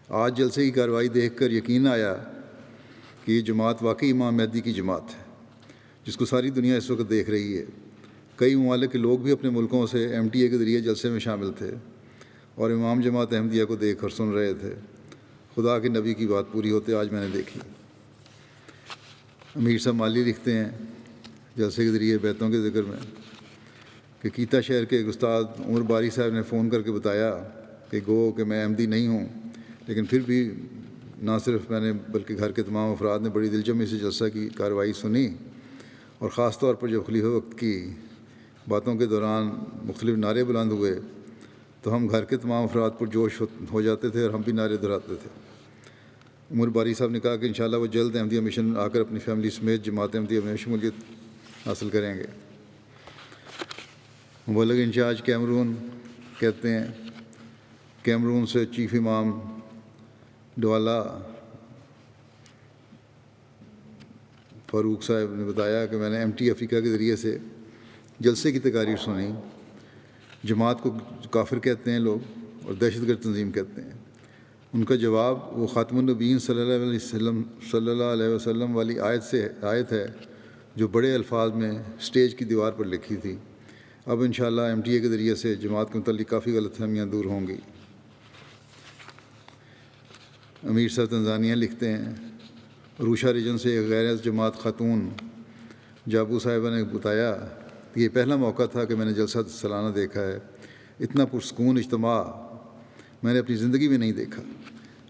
آج جلسے کی کارروائی دیکھ کر یقین آیا کہ یہ جماعت واقعی امام مہدی کی جماعت ہے، جس کو ساری دنیا اس وقت دیکھ رہی ہے۔ کئی ممالک کے لوگ بھی اپنے ملکوں سے MTA کے ذریعے جلسے میں شامل تھے اور امام جماعت احمدیہ کو دیکھ اور سن رہے تھے۔ خدا کے نبی کی بات پوری ہوتے آج میں نے دیکھی۔ امیر صاحب مالی لکھتے ہیں جلسے کے ذریعے بیتوں کے ذکر میں کہ کیتا شہر کے ایک استاد عمر باری صاحب نے فون کر کے بتایا کہ گو کہ میں احمدی نہیں ہوں، لیکن پھر بھی نہ صرف میں نے بلکہ گھر کے تمام افراد نے بڑی دلجمی سے جلسہ کی کارروائی سنی، اور خاص طور پر جب خلیفہ وقت کی باتوں کے دوران مختلف نعرے بلند ہوئے تو ہم گھر کے تمام افراد پر جوش ہو جاتے تھے اور ہم بھی نعرے دہراتے تھے۔ عمر باری صاحب نے کہا کہ انشاءاللہ وہ جلد احمدیہ مشن آ کر اپنی فیملی سمیت جماعت احمدیہ میں شمولیت حاصل کریں گے۔ مبلغ انچارج کیمرون کہتے ہیں کیمرون سے چیف امام ڈوالا فاروق صاحب نے بتایا کہ میں نے MTA افریقہ کے ذریعے سے جلسے کی تقاریر سنی۔ جماعت کو کافر کہتے ہیں لوگ اور دہشت گرد تنظیم کہتے ہیں۔ ان کا جواب وہ خاتم النبیین صلی اللہ علیہ وسلم والی آیت ہے جو بڑے الفاظ میں سٹیج کی دیوار پر لکھی تھی۔ اب انشاءاللہ MTA کے ذریعے سے جماعت کے متعلق کافی غلط فہمیاں دور ہوں گی۔ امیر صاحب تنزانیہ لکھتے ہیں روشا ریجن سے ایک غیر جماعت خاتون جابو صاحبہ نے بتایا کہ یہ پہلا موقع تھا کہ میں نے جلسہ سالانہ دیکھا ہے۔ اتنا پرسکون اجتماع میں نے اپنی زندگی میں نہیں دیکھا۔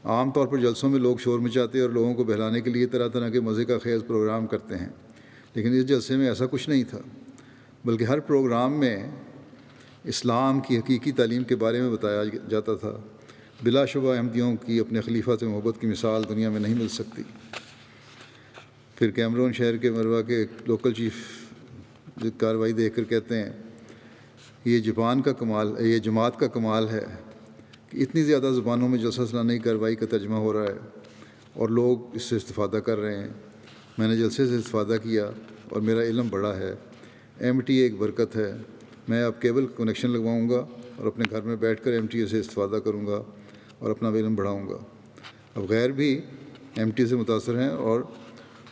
عام طور پر جلسوں میں لوگ شور مچاتے اور لوگوں کو بہلانے کے لیے طرح طرح کے مزے کا خیز پروگرام کرتے ہیں، لیکن اس جلسے میں ایسا کچھ نہیں تھا، بلکہ ہر پروگرام میں اسلام کی حقیقی تعلیم کے بارے میں بتایا جاتا تھا۔ بلا شبہ احمدیوں کی اپنے خلیفہ سے محبت کی مثال دنیا میں نہیں مل سکتی۔ پھر کیمرون شہر کے مروا کے لوکل چیف کارروائی دیکھ کر کہتے ہیں یہ جماعت کا کمال ہے کہ اتنی زیادہ زبانوں میں جلسہ سالانہ کی کارروائی کا ترجمہ ہو رہا ہے اور لوگ اس سے استفادہ کر رہے ہیں۔ میں نے جلسے سے استفادہ کیا اور میرا علم بڑھا ہے۔ MTA ایک برکت ہے۔ میں اب کیبل کنیکشن لگواؤں گا اور اپنے گھر میں بیٹھ کر MTA سے استفادہ کروں گا اور اپنا علم بڑھاؤں گا۔ اب غیر بھی MTA سے متاثر ہیں اور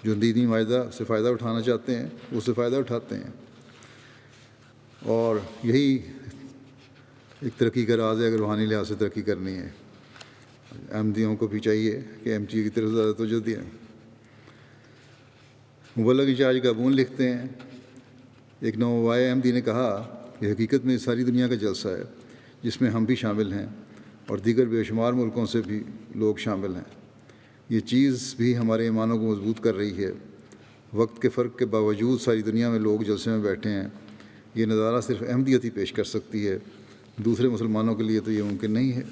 جو دینی معاہدہ سے فائدہ اٹھانا چاہتے ہیں وہ اس سے فائدہ اٹھاتے ہیں، اور یہی ایک ترقی کا راز ہے اگر روحانی لحاظ سے ترقی کرنی ہے۔ احمدیوں کو بھی چاہیے کہ MTA کی طرف زیادہ توجہ دیں۔ مبلغ انچارج گابون لکھتے ہیں ایک نوآبائے احمدی نے کہا کہ حقیقت میں ساری دنیا کا جلسہ ہے جس میں ہم بھی شامل ہیں اور دیگر بے شمار ملکوں سے بھی لوگ شامل ہیں۔ یہ چیز بھی ہمارے ایمانوں کو مضبوط کر رہی ہے۔ وقت کے فرق کے باوجود ساری دنیا میں لوگ جلسے میں بیٹھے ہیں۔ یہ نظارہ صرف احمدیت ہی پیش کر سکتی ہے، دوسرے مسلمانوں کے لیے تو یہ ممکن نہیں ہے۔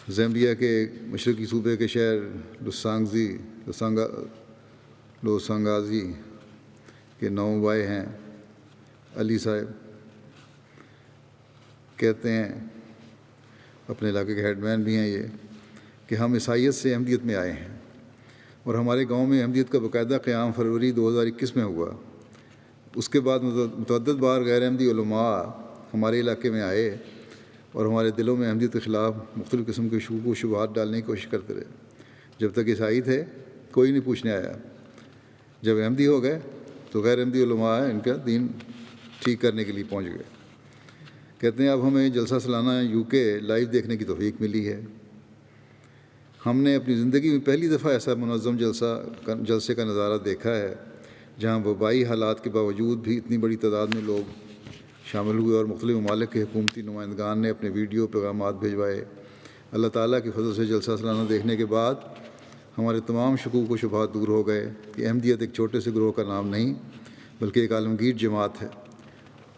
زیمبیا کے مشرقی صوبے کے شہر لوسانگازی کے نوآبائے ہیں علی صاحب کہتے ہیں، اپنے علاقے کے ہیڈ مین بھی ہیں یہ، کہ ہم عیسائیت سے احمدیت میں آئے ہیں اور ہمارے گاؤں میں احمدیت کا باقاعدہ قیام فروری 2021 میں ہوا۔ اس کے بعد متعدد بار غیر احمدی علماء ہمارے علاقے میں آئے اور ہمارے دلوں میں احمدیت کے خلاف مختلف قسم کے شکوک و شبہات ڈالنے کی کوشش کرتے رہے۔ جب تک عیسائی تھے کوئی نہیں پوچھنے آیا، جب احمدی ہو گئے تو غیر احمدی علماء ان کا دین ٹھیک کرنے کے لیے پہنچ گئے۔ کہتے ہیں اب ہمیں جلسہ سالانہ UK لائیو دیکھنے کی توفیق ملی ہے۔ ہم نے اپنی زندگی میں پہلی دفعہ ایسا منظم جلسے کا نظارہ دیکھا ہے جہاں وبائی حالات کے باوجود بھی اتنی بڑی تعداد میں لوگ شامل ہوئے اور مختلف ممالک کے حکومتی نمائندگان نے اپنے ویڈیو پیغامات بھیجوائے۔ اللہ تعالیٰ کی فضل سے جلسہ سالانہ دیکھنے کے بعد ہمارے تمام شکوک و شبہات دور ہو گئے کہ احمدیت ایک چھوٹے سے گروہ کا نام نہیں بلکہ ایک عالمگیر جماعت ہے۔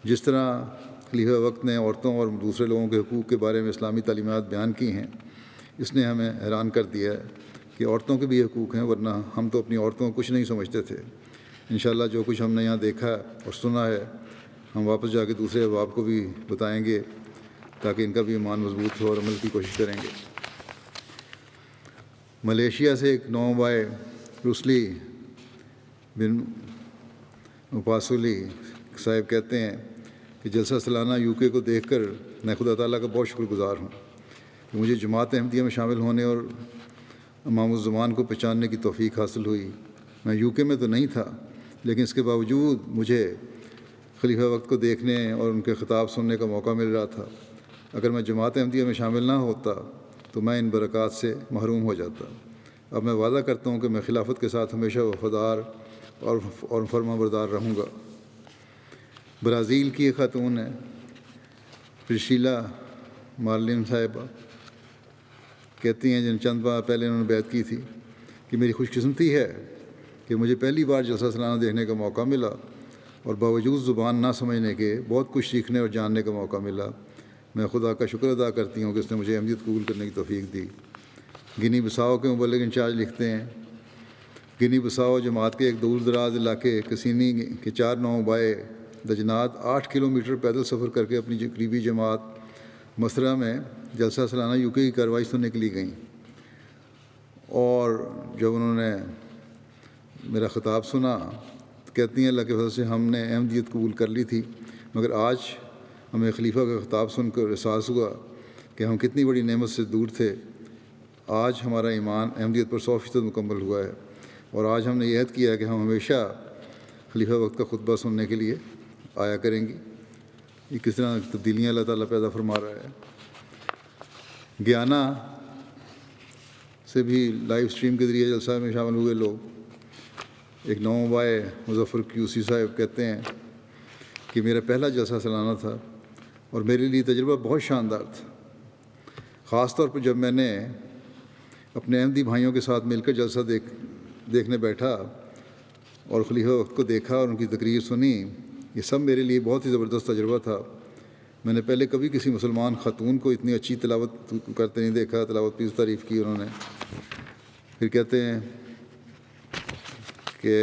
جس طرح خلیفہ وقت نے عورتوں اور دوسرے لوگوں کے حقوق کے بارے میں اسلامی تعلیمات بیان کی ہیں، اس نے ہمیں حیران کر دیا ہے کہ عورتوں کے بھی حقوق ہیں، ورنہ ہم تو اپنی عورتوں کو کچھ نہیں سمجھتے تھے۔ انشاءاللہ جو کچھ ہم نے یہاں دیکھا اور سنا ہے ہم واپس جا کے دوسرے احباب کو بھی بتائیں گے تاکہ ان کا بھی ایمان مضبوط ہو اور عمل کی کوشش کریں گے۔ ملیشیا سے ایک نوبائے رسلی بن مپاسولی صاحب کہتے ہیں کہ جلسہ سالانہ UK کو دیکھ کر میں خدا تعالیٰ کا بہت شکر گزار ہوں کہ مجھے جماعت احمدیہ میں شامل ہونے اور امام الزمان کو پہچاننے کی توفیق حاصل ہوئی۔ میں UK میں تو نہیں تھا، لیکن اس کے باوجود مجھے خلیفہ وقت کو دیکھنے اور ان کے خطاب سننے کا موقع مل رہا تھا۔ اگر میں جماعت احمدیہ میں شامل نہ ہوتا تو میں ان برکات سے محروم ہو جاتا۔ اب میں وعدہ کرتا ہوں کہ میں خلافت کے ساتھ ہمیشہ وفادار اور فرما بردار رہوں گا۔ برازیل کی ایک خاتون ہے پرشیلا مارلن صاحبہ، کہتی ہیں جن چند ماہ پہلے انہوں نے بیعت کی تھی کہ میری خوش قسمتی ہے کہ مجھے پہلی بار جلسہ سالانہ دیکھنے کا موقع ملا اور باوجود زبان نہ سمجھنے کے بہت کچھ سیکھنے اور جاننے کا موقع ملا۔ میں خدا کا شکر ادا کرتی ہوں کہ اس نے مجھے احمدیت قبول کرنے کی توفیق دی۔ گنی بساؤ کے مبلغ انچارج لکھتے ہیں گنی بساؤ جماعت کے ایک دور دراز علاقے کسینی کے 4 نوبائے دجنات 8 کلومیٹر پیدل سفر کر کے اپنی قریبی جماعت مسرہ میں جلسہ سالانہ UK کی کارروائی سننے کے لیے گئیں، اور جب انہوں نے میرا خطاب سنا تو کہتی ہیں اللہ کے فضل سے ہم نے احمدیت قبول کر لی تھی، مگر آج ہمیں خلیفہ کا خطاب سن کر احساس ہوا کہ ہم کتنی بڑی نعمت سے دور تھے۔ آج ہمارا ایمان احمدیت پر 100% مکمل ہوا ہے، اور آج ہم نے یہ عہد کیا ہے کہ ہم ہمیشہ خلیفہ وقت کا خطبہ سننے کے لیے آیا کریں گی۔ یہ کس طرح تبدیلیاں اللہ تعالیٰ پیدا فرما رہا ہے۔ گیانا سے بھی لائیو سٹریم کے ذریعے جلسہ میں شامل ہوئے لوگ، ایک نوبائے مظفر QC صاحب کہتے ہیں کہ میرا پہلا جلسہ سالانہ تھا اور میرے لیے تجربہ بہت شاندار تھا، خاص طور پر جب میں نے اپنے احمدی بھائیوں کے ساتھ مل کر جلسہ دیکھنے بیٹھا اور خلیفہ وقت کو دیکھا اور ان کی تقریر سنی۔ یہ سب میرے لیے بہت ہی زبردست تجربہ تھا۔ میں نے پہلے کبھی کسی مسلمان خاتون کو اتنی اچھی تلاوت کرتے نہیں دیکھا۔ تلاوت کی تعریف کی انہوں نے۔ پھر کہتے ہیں کہ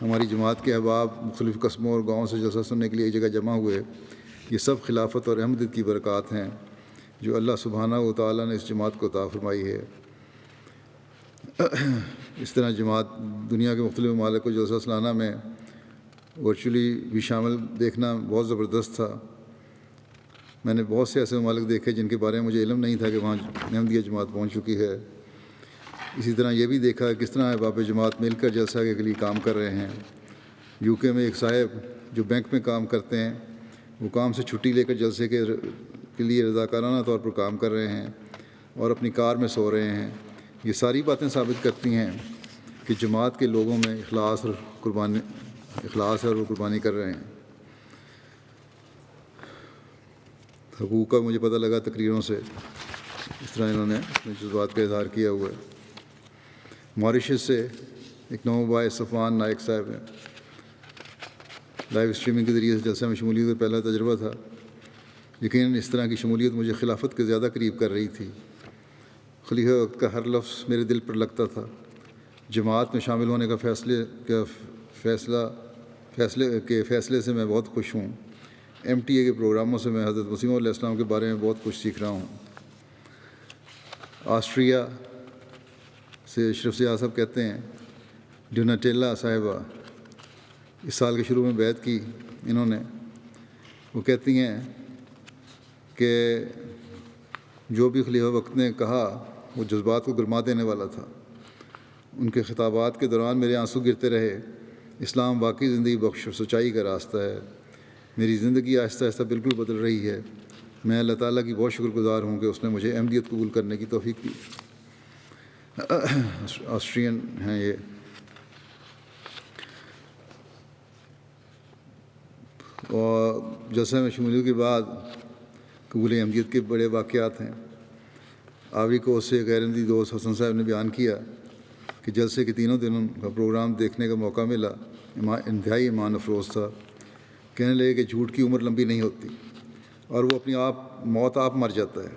ہماری جماعت کے احباب مختلف قصبوں اور گاؤں سے جلسہ سننے کے لیے ایک جگہ جمع ہوئے۔ یہ سب خلافت اور احمدیت کی برکات ہیں جو اللہ سبحانہ و تعالیٰ نے اس جماعت کو عطا فرمائی ہے۔ اس طرح جماعت دنیا کے مختلف ممالک کو جلسہ سالانہ میں ورچولی بھی شامل دیکھنا بہت زبردست تھا۔ میں نے بہت سے ایسے ممالک دیکھے جن کے بارے میں مجھے علم نہیں تھا کہ وہاں احمدیہ جماعت پہنچ چکی ہے۔ اسی طرح یہ بھی دیکھا کس طرح احباب جماعت مل کر جلسہ کے لیے کام کر رہے ہیں۔ UK میں ایک صاحب جو بینک میں کام کرتے ہیں، وہ کام سے چھٹی لے کر جلسے کے لیے رضاکارانہ طور پر کام کر رہے ہیں اور اپنی کار میں سو رہے ہیں۔ یہ ساری باتیں ثابت کرتی ہیں کہ جماعت کے لوگوں میں اخلاص ہے اور وہ قربانی کر رہے ہیں۔ حقوق کا مجھے پتہ لگا تقریروں سے، اس طرح انہوں نے اپنے جذبات کا اظہار کیا ہوا ہے۔ ماریشس سے ایک نوبائے صفوان نائک صاحب ہیں۔ لائیو اسٹریمنگ کے ذریعے سے جلسہ میں شمولیت کا پہلا تجربہ تھا۔ یقیناً اس طرح کی شمولیت مجھے خلافت کے زیادہ قریب کر رہی تھی۔ خلیفہ وقت کا ہر لفظ میرے دل پر لگتا تھا۔ جماعت میں شامل ہونے کا فیصلے سے میں بہت خوش ہوں۔ MTA کے پروگراموں سے میں حضرت مسیح علیہ السلام کے بارے میں بہت کچھ سیکھ رہا ہوں۔ آسٹریا سے اشرف سیاح صاحب کہتے ہیں ڈوناٹیلا صاحبہ اس سال کے شروع میں بیعت کی انہوں نے۔ وہ کہتی ہیں کہ جو بھی خلیفہ وقت نے کہا وہ جذبات کو گرما دینے والا تھا، ان کے خطابات کے دوران میرے آنسو گرتے رہے۔ اسلام واقعی زندگی بخش اور سچائی کا راستہ ہے۔ میری زندگی آہستہ آہستہ بالکل بدل رہی ہے۔ میں اللہ تعالیٰ کی بہت شکر گزار ہوں کہ اس نے مجھے احمدیت قبول کرنے کی توفیق دی۔ آسٹرین ہیں یہ۔ اور جلسہ میں شمولیت کے بعد قبول احمدیت کے بڑے واقعات ہیں۔ آوری کوسٹ سے غیر احمدی دوست حسن صاحب نے بیان کیا کہ جلسے کے تینوں دنوں کا پروگرام دیکھنے کا موقع ملا۔ انتہائی ایمان افروز تھا۔ کہنے لگے کہ جھوٹ کی عمر لمبی نہیں ہوتی اور وہ اپنی موت آپ مر جاتا ہے،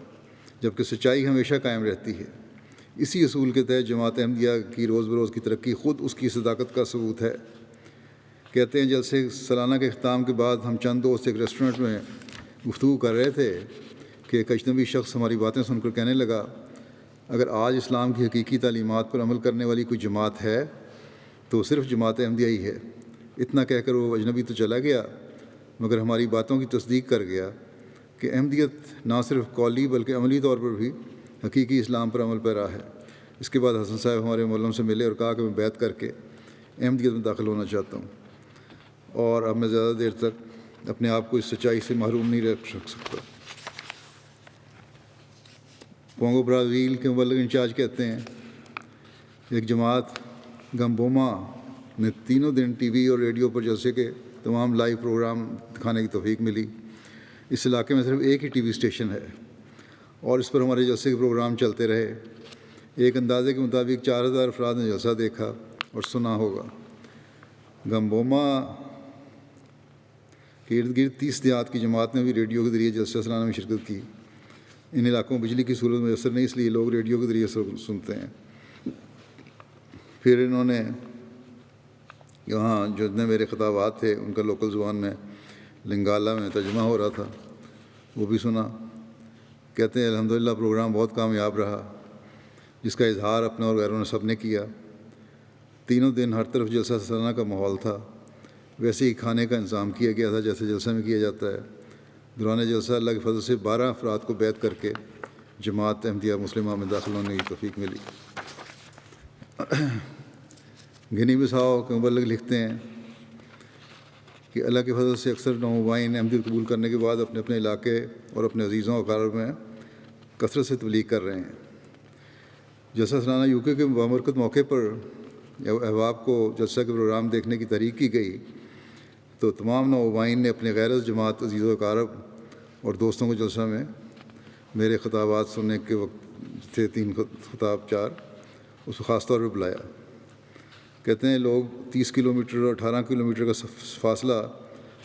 جبکہ سچائی ہمیشہ قائم رہتی ہے۔ اسی اصول کے تحت جماعت احمدیہ کی روز بروز کی ترقی خود اس کی صداقت کا ثبوت ہے۔ کہتے ہیں جلسے سالانہ کے اختتام کے بعد ہم چند دوست ایک ریسٹورنٹ میں گفتگو کر رہے تھے کہ ایک اجنبی شخص ہماری باتیں سن کر کہنے لگا، اگر آج اسلام کی حقیقی تعلیمات پر عمل کرنے والی کوئی جماعت ہے تو صرف جماعت احمدیہ ہی ہے۔ اتنا کہہ کر وہ اجنبی تو چلا گیا، مگر ہماری باتوں کی تصدیق کر گیا کہ احمدیت نہ صرف قولی بلکہ عملی طور پر بھی حقیقی اسلام پر عمل پیرا ہے۔ اس کے بعد حسن صاحب ہمارے مولم سے ملے اور کہا کہ میں بیعت کر کے احمدیت میں داخل ہونا چاہتا ہوں، اور اب میں زیادہ دیر تک اپنے آپ کو اس سچائی سے محروم نہیں رکھ سکتا۔ کونگو برازیل کے مبلغ انچارج کہتے ہیں ایک جماعت گمبوما نے تینوں دن ٹی وی اور ریڈیو پر جلسے کے تمام لائیو پروگرام دکھانے کی توفیق ملی۔ اس علاقے میں صرف ایک ہی ٹی وی اسٹیشن ہے اور اس پر ہمارے جلسے کے پروگرام چلتے رہے۔ ایک اندازے کے مطابق 4000 افراد نے جلسہ دیکھا اور سنا ہوگا۔ گمبوما کے ارد گرد 30 دیہات کی جماعت نے بھی ریڈیو کے ذریعے جلسہ سالانہ میں شرکت کی۔ ان علاقوں میں بجلی کی سہولت میسر نہیں، اس لیے لوگ ریڈیو کے ذریعے سنتے ہیں۔ پھر انہوں نے یہاں جو اتنے میرے خطابات تھے ان کا لوکل زبان میں لنگالا میں ترجمہ ہو رہا تھا، وہ بھی سنا۔ کہتے ہیں الحمدللہ پروگرام بہت کامیاب رہا، جس کا اظہار اپنا اور غیروں نے سب نے کیا۔ تینوں دن ہر طرف جلسہ سالانہ کا ماحول تھا، ویسے ہی کھانے کا انتظام کیا گیا تھا جیسے جلسہ میں کیا جاتا ہے۔ دوران جلسہ اللہ کے فضل سے 12 افراد کو بیعت کر کے جماعت احمدیہ مسلمہ میں داخل ہونے کی توفیق ملی۔ گنی بساؤ کے مبلغ لکھتے ہیں کہ اللہ کے فضل سے اکثر نومبائن احمدیت قبول کرنے کے بعد اپنے اپنے علاقے اور اپنے عزیزوں و اقارب میں کثرت سے تبلیغ کر رہے ہیں۔ جلسہ سالانہ یوکے کے بامبرکت موقع پر احباب کو جلسہ کے پروگرام دیکھنے کی تحریک کی گئی تو تمام نومبائن نے اپنے غیر جماعت عزیز و اقارب اور دوستوں کو جلسہ میں میرے خطابات سننے کے وقت تھے 3 خطاب 4 اس کو خاص طور پہ بلایا۔ کہتے ہیں لوگ 30 کلومیٹر اور 18 کلومیٹر کا فاصلہ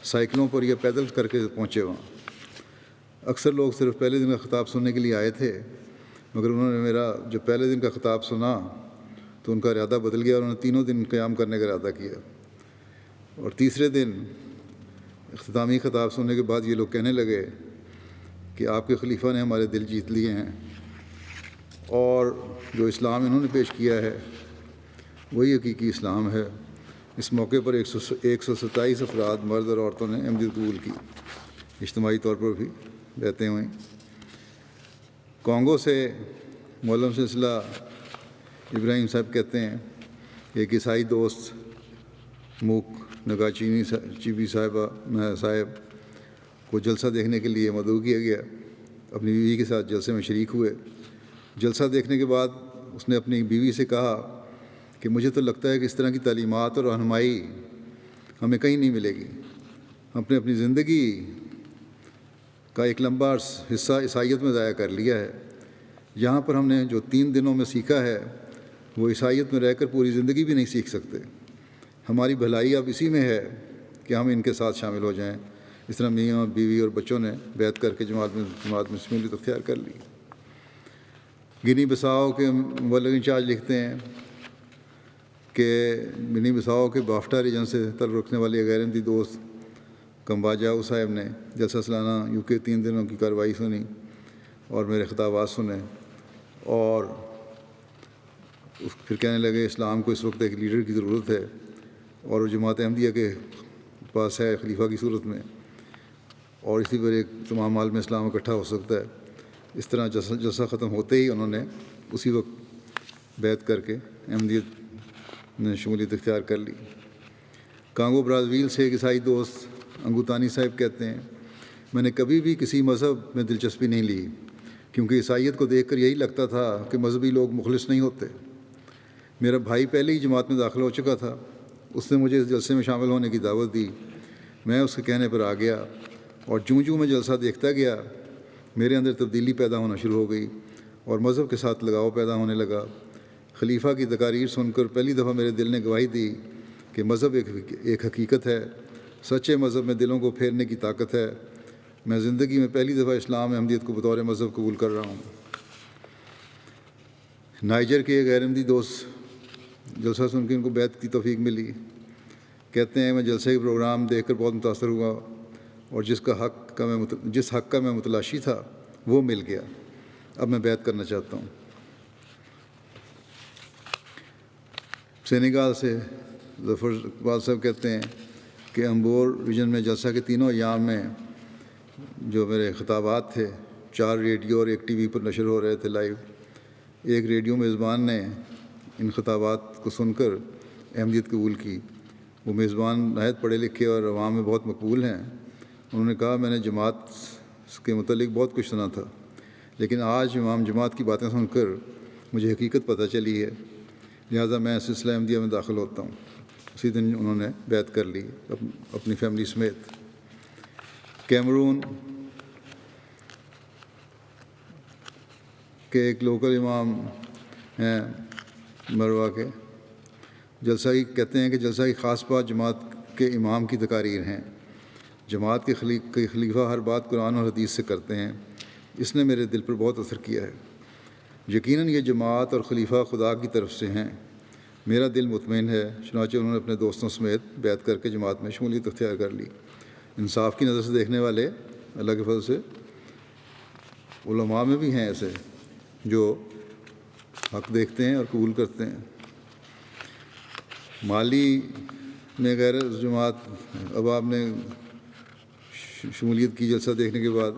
سائیکلوں پر یا پیدل کر کے پہنچے وہاں۔ اکثر لوگ صرف پہلے دن کا خطاب سننے کے لیے آئے تھے، مگر انہوں نے میرا جب پہلے دن کا خطاب سنا تو ان کا ارادہ بدل گیا اور انہوں نے تینوں دن قیام کرنے کا ارادہ کیا۔ اور تیسرے دن اختتامی خطاب سننے کے بعد یہ لوگ کہنے لگے کہ آپ کے خلیفہ نے ہمارے دل جیت لیے ہیں اور جو اسلام انہوں نے پیش کیا ہے وہی حقیقی اسلام ہے۔ اس موقع پر 127 افراد مرد اور عورتوں نے احمدیت قبول کی، اجتماعی طور پر بھی بیعتیں ہوئیں۔ کانگو سے مولم سلسلہ ابراہیم صاحب کہتے ہیں ایک عیسائی دوست موک نگاچینی چیبی صاحب کو جلسہ دیکھنے کے لیے مدعو کیا گیا۔ اپنی بیوی کے ساتھ جلسے میں شریک ہوئے۔ جلسہ دیکھنے کے بعد اس نے اپنی بیوی سے کہا کہ مجھے تو لگتا ہے کہ اس طرح کی تعلیمات اور رہنمائی ہمیں کہیں نہیں ملے گی۔ ہم نے اپنی زندگی کا ایک لمبا حصہ عیسائیت میں ضائع کر لیا ہے۔ یہاں پر ہم نے جو 3 دنوں میں سیکھا ہے وہ عیسائیت میں رہ کر پوری زندگی بھی نہیں سیکھ سکتے۔ ہماری بھلائی اب اسی میں ہے کہ ہم ان کے ساتھ شامل ہو جائیں۔ اس طرح میاں بیوی اور بچوں نے بیعت کر کے جماعت میں شمولیت اختیار کر لی۔ گنی بساؤ کے مبلغ انچارج لکھتے ہیں کہ گنی بساؤ کے بافٹا ریجن سے تعلق رکھنے والے غیر احمدی دوست کمباجاؤ صاحب نے جلسہ سالانہ یوکے 3 دنوں کی کارروائی سنی اور میرے خطابات سنے، اور پھر کہنے لگے اسلام کو اس وقت ایک لیڈر کی ضرورت ہے اور وہ جماعت احمدیہ کے پاس ہے خلیفہ کی صورت میں، اور اسی پر ایک تمام عالم اسلام اکٹھا ہو سکتا ہے۔ اس طرح جلسہ ختم ہوتے ہی انہوں نے اسی وقت بیعت کر کے احمدیت نے شمولیت اختیار کر لی۔ کانگو برازیل سے ایک عیسائی دوست انگوتانی صاحب کہتے ہیں، میں نے کبھی بھی کسی مذہب میں دلچسپی نہیں لی، کیونکہ عیسائیت کو دیکھ کر یہی لگتا تھا کہ مذہبی لوگ مخلص نہیں ہوتے۔ میرا بھائی پہلے ہی جماعت میں داخل ہو چکا تھا، اس نے مجھے اس جلسے میں شامل ہونے کی دعوت دی۔ میں اس کے کہنے پر آ گیا، اور جوں میں جلسہ دیکھتا گیا میرے اندر تبدیلی پیدا ہونا شروع ہو گئی اور مذہب کے ساتھ لگاؤ پیدا ہونے لگا۔ خلیفہ کی تقاریر سن کر پہلی دفعہ میرے دل نے گواہی دی کہ مذہب ایک حقیقت ہے، سچے مذہب میں دلوں کو پھیرنے کی طاقت ہے۔ میں زندگی میں پہلی دفعہ اسلام احمدیت کو بطور مذہب قبول کر رہا ہوں۔ نائجر کے ایک غیر احمدی دوست جلسہ سن کے ان کو بیعت کی توفیق ملی، کہتے ہیں میں جلسے کے پروگرام دیکھ کر بہت متاثر ہوا اور جس حق کا میں متلاشی تھا وہ مل گیا۔ اب میں بیعت کرنا چاہتا ہوں۔ سینیگال سے ظفر اقبال صاحب کہتے ہیں کہ امبور ریجن میں جلسہ کے تینوں ایام میں جو میرے خطابات تھے 4 ریڈیو اور 1 TV پر نشر ہو رہے تھے لائیو۔ ایک ریڈیو میزبان نے ان خطابات کو سن کر احمدیت قبول کی۔ وہ میزبان نہایت پڑھے لکھے اور عوام میں بہت مقبول ہیں۔ انہوں نے کہا میں نے جماعت کے متعلق بہت کچھ سنا تھا، لیکن آج امام جماعت کی باتیں سن کر مجھے حقیقت پتہ چلی ہے، لہٰذا میں سلسلہ احمدیہ میں داخل ہوتا ہوں۔ اسی دن انہوں نے بیعت کر لی اپنی فیملی سمیت۔ کیمرون کے ایک لوکل امام ہیں مروا کے، جلسہ کی کہتے ہیں کہ جلسہ کی خاص بات جماعت کے امام کی تقاریر ہیں۔ جماعت کے خلیفہ ہر بات قرآن اور حدیث سے کرتے ہیں، اس نے میرے دل پر بہت اثر کیا ہے۔ یقیناً یہ جماعت اور خلیفہ خدا کی طرف سے ہیں، میرا دل مطمئن ہے۔ چنانچہ انہوں نے اپنے دوستوں سمیت بیعت کر کے جماعت میں شمولیت اختیار کر لی۔ انصاف کی نظر سے دیکھنے والے اللہ کے فضل سے علماء میں بھی ہیں ایسے جو حق دیکھتے ہیں اور قبول کرتے ہیں۔ مالی میں غیر جماعت اب آپ نے شمولیت کی جلسہ دیکھنے کے بعد،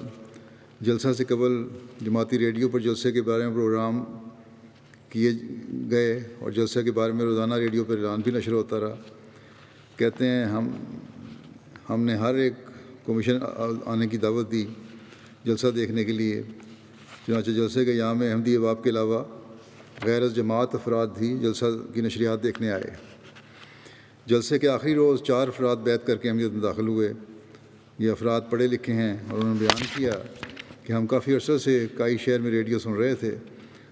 جلسہ سے قبل جماعتی ریڈیو پر جلسے کے بارے میں پروگرام کیے گئے اور جلسہ کے بارے میں روزانہ ریڈیو پر اعلان بھی نشر ہوتا رہا۔ کہتے ہیں ہم نے ہر ایک کو مشن آنے کی دعوت دی جلسہ دیکھنے کے لیے۔ چنانچہ جلسے کے ایام میں احمدی احباب کے علاوہ غیر جماعت افراد بھی جلسہ کی نشریات دیکھنے آئے۔ جلسے کے آخری روز 4 افراد بیعت کر کے احمدیت میں داخل ہوئے۔ یہ افراد پڑھے لکھے ہیں اور انہوں نے بیان کیا کہ ہم کافی عرصے سے کئی شہر میں ریڈیو سن رہے تھے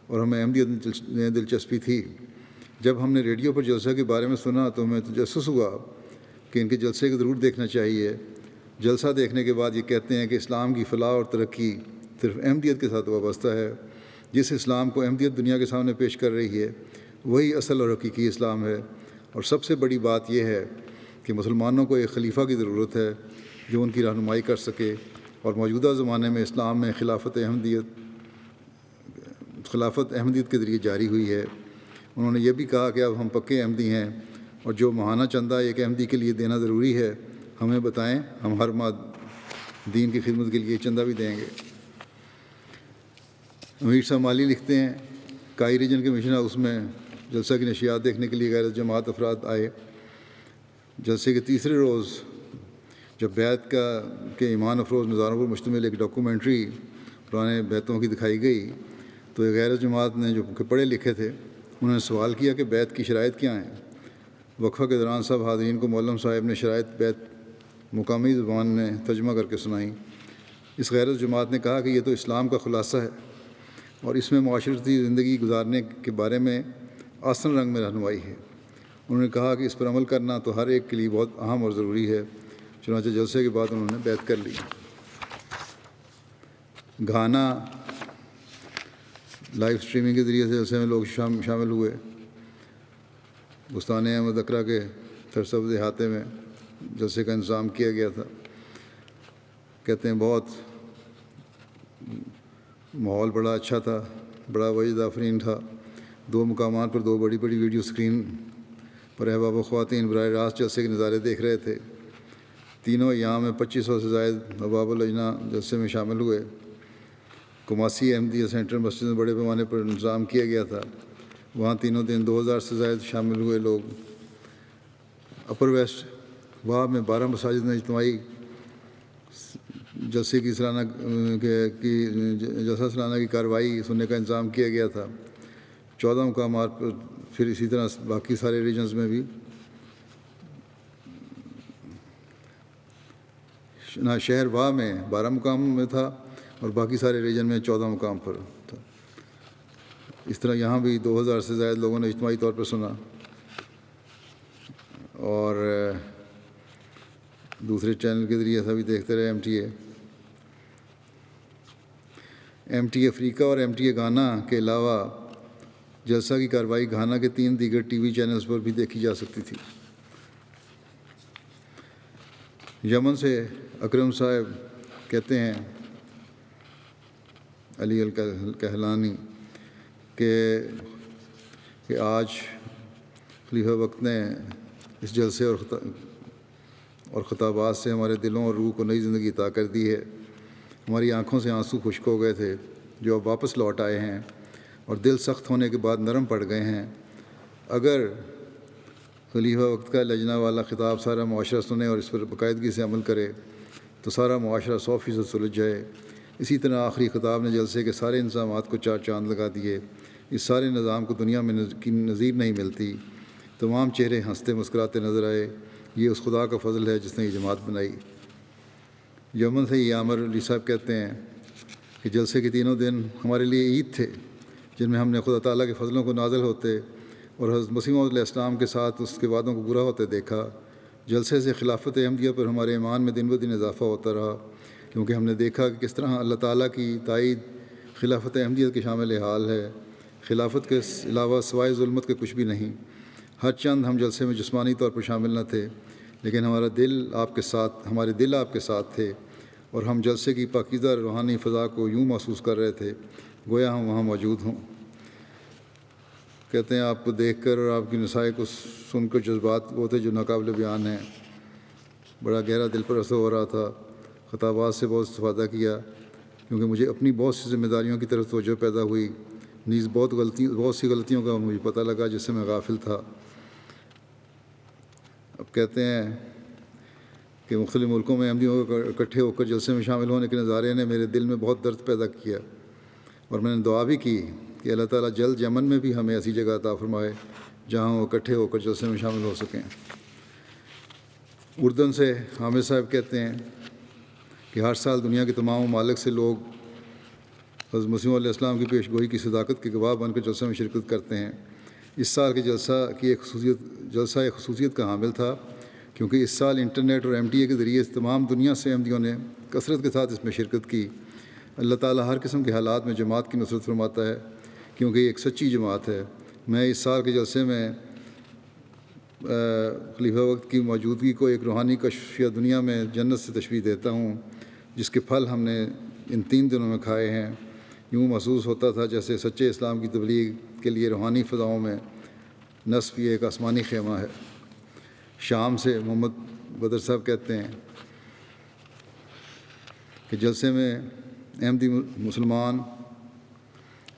اور ہمیں احمدیت میں دلچسپی تھی۔ جب ہم نے ریڈیو پر جلسہ کے بارے میں سنا تو ہمیں تجسس ہوا کہ ان کے جلسے کو ضرور دیکھنا چاہیے۔ جلسہ دیکھنے کے بعد یہ کہتے ہیں کہ اسلام کی فلاح اور ترقی صرف احمدیت کے ساتھ وابستہ ہے۔ جس اسلام کو احمدیت دنیا کے سامنے پیش کر رہی ہے وہی اصل اور حقیقی اسلام ہے، اور سب سے بڑی بات یہ ہے کہ مسلمانوں کو ایک خلیفہ کی ضرورت ہے جو ان کی رہنمائی کر سکے، اور موجودہ زمانے میں اسلام میں خلافت احمدیت کے ذریعے جاری ہوئی ہے۔ انہوں نے یہ بھی کہا کہ اب ہم پکے احمدی ہیں اور جو ماہانہ چندہ ایک احمدی کے لیے دینا ضروری ہے ہمیں بتائیں، ہم ہر ماہ دین کی خدمت کے لیے چندہ بھی دیں گے۔ امیر صاحب مالی لکھتے ہیں کائی ریجن کے مشن ہاؤس میں جلسہ کی نشریات دیکھنے کے لیے غیر جماعت افراد آئے۔ جلسے کے تیسرے روز جب بیعت کے ایمان افروز نظاروں پر مشتمل ایک ڈاکومنٹری پرانے بیعتوں کی دکھائی گئی تو ایک غیر جماعت نے جو کہ پڑھے لکھے تھے انہوں نے سوال کیا کہ بیعت کی شرائط کیا ہیں۔ وقفہ کے دوران سب حاضرین کو مولم صاحب نے شرائط بیعت مقامی زبان میں ترجمہ کر کے سنائیں۔ اس غیر جماعت نے کہا کہ یہ تو اسلام کا خلاصہ ہے اور اس میں معاشرتی زندگی گزارنے کے بارے میں آسن رنگ میں رہنمائی ہے۔ انہوں نے کہا کہ اس پر عمل کرنا تو ہر ایک کے لیے بہت اہم اور ضروری ہے۔ چنانچہ جلسے کے بعد انہوں نے بیعت کر لی۔ گھانا لائیو سٹریمنگ کے ذریعے سے جلسے میں لوگ شامل ہوئے۔ بستان احمد اکرا کے ترسب دیہاتے میں جلسے کا انتظام کیا گیا تھا۔ کہتے ہیں بہت ماحول بڑا اچھا تھا، بڑا وجد آفرین تھا۔ 2 مقامات پر 2 بڑی ویڈیو اسکرین پر احباب و خواتین براہ راست جلسے کے نظارے دیکھ رہے تھے۔ تینوں ایام میں 2500 سے زائد احباب الاجنا جلسے میں شامل ہوئے۔ کماسی احمدیہ سینٹر مسجد میں بڑے پیمانے پر انتظام کیا گیا تھا۔ وہاں تینوں دن 2000 سے زائد شامل ہوئے لوگ۔ اپر ویسٹ وہاں میں 12 مساجد میں اجتماعی جلسے کی جلسہ سالانہ کی کارروائی سننے کا انتظام کیا گیا تھا۔ 14 مقامات پر، پھر اسی طرح باقی سارے ریجنز میں بھی شہر واہ میں 12 مقام میں تھا اور باقی سارے ریجن میں 14 مقام پر تھا۔ اس طرح یہاں بھی 2000 سے زائد لوگوں نے اجتماعی طور پر سنا، اور دوسرے چینل کے ذریعے ایسا بھی دیکھتے رہے۔ ایم ٹی افریقہ اور ایم ٹی گھانا کے علاوہ جلسہ کی کارروائی گھانا کے 3 دیگر ٹی وی چینلز پر بھی دیکھی جا سکتی تھی۔ یمن سے اکرم صاحب کہتے ہیں، علی الکہلانی، کہ آج خلیفہ وقت نے اس جلسے اور خطابات سے ہمارے دلوں اور روح کو نئی زندگی عطا کر دی ہے۔ ہماری آنکھوں سے آنسو خشک ہو گئے تھے جو اب واپس لوٹ آئے ہیں، اور دل سخت ہونے کے بعد نرم پڑ گئے ہیں۔ اگر خلیفہ وقت کا لجنہ والا خطاب سارا معاشرہ سنے اور اس پر باقاعدگی سے عمل کرے تو سارا معاشرہ 100% سلجھ جائے۔ اسی طرح آخری خطاب نے جلسے کے سارے انتظامات کو 4 چاند لگا دیے۔ اس سارے نظام کو دنیا میں کی نظیر نہیں ملتی۔ تمام چہرے ہنستے مسکراتے نظر آئے۔ یہ اس خدا کا فضل ہے جس نے یہ جماعت بنائی۔ یمن سے عامر علی صاحب کہتے ہیں کہ جلسے کے تینوں دن ہمارے لیے عید تھے، جن میں ہم نے خدا تعالیٰ کے فضلوں کو نازل ہوتے اور حضرت مسیح موعود علیہ السلام کے ساتھ اس کے وعدوں کو پورا ہوتے دیکھا۔ جلسے سے خلافت احمدیہ پر ہمارے ایمان میں دن بدن اضافہ ہوتا رہا، کیونکہ ہم نے دیکھا کہ کس طرح اللہ تعالیٰ کی تائید خلافت احمدیہ کے شامل حال ہے۔ خلافت کے علاوہ سوائے ظلمت کے کچھ بھی نہیں۔ ہر چند ہم جلسے میں جسمانی طور پر شامل نہ تھے، لیکن ہمارے دل آپ کے ساتھ تھے، اور ہم جلسے کی پاکیزہ روحانی فضا کو یوں محسوس کر رہے تھے گویا ہم وہاں موجود ہوں۔ کہتے ہیں آپ کو دیکھ کر اور آپ کی نصائح کو سن کر جذبات وہ تھے جو ناقابل بیان ہیں۔ بڑا گہرا دل پر اثر ہو رہا تھا۔ خطابات سے بہت استفادہ کیا، کیونکہ مجھے اپنی بہت سی ذمہ داریوں کی طرف توجہ پیدا ہوئی، نیز بہت سی غلطیوں کا مجھے پتہ لگا جس سے میں غافل تھا۔ اب کہتے ہیں کہ مختلف ملکوں میں احمدیوں کو اکٹھے ہو کر جلسے میں شامل ہونے کے نظارے نے میرے دل میں بہت درد پیدا کیا، اور میں نے دعا بھی کی کہ اللہ تعالیٰ جلد یمن میں بھی ہمیں ایسی جگہ عطا فرمائے جہاں وہ اکٹھے ہو کر جلسے میں شامل ہو سکیں۔ اردن سے حامد صاحب کہتے ہیں کہ ہر سال دنیا کے تمام ممالک سے لوگ حضرت مسیح علیہ السلام کی پیش گوئی کی صداقت کے گواہ بن کر جلسے میں شرکت کرتے ہیں۔ اس سال کے جلسہ ایک خصوصیت کا حامل تھا، کیونکہ اس سال انٹرنیٹ اور ایم ٹی اے کے ذریعے تمام دنیا سے احمدیوں نے کثرت کے ساتھ اس میں شرکت کی۔ اللہ تعالیٰ ہر قسم کے حالات میں جماعت کی نصرت فرماتا ہے، کیونکہ یہ ایک سچی جماعت ہے۔ میں اس سال کے جلسے میں خلیفہ وقت کی موجودگی کو ایک روحانی کشف یا دنیا میں جنت سے تشبیہ دیتا ہوں، جس کے پھل ہم نے ان 3 دنوں میں کھائے ہیں۔ یوں محسوس ہوتا تھا جیسے سچے اسلام کی تبلیغ کے لیے روحانی فضاؤں میں نصب یہ ایک آسمانی خیمہ ہے۔ شام سے محمد بدر صاحب کہتے ہیں کہ جلسے میں احمدی مسلمان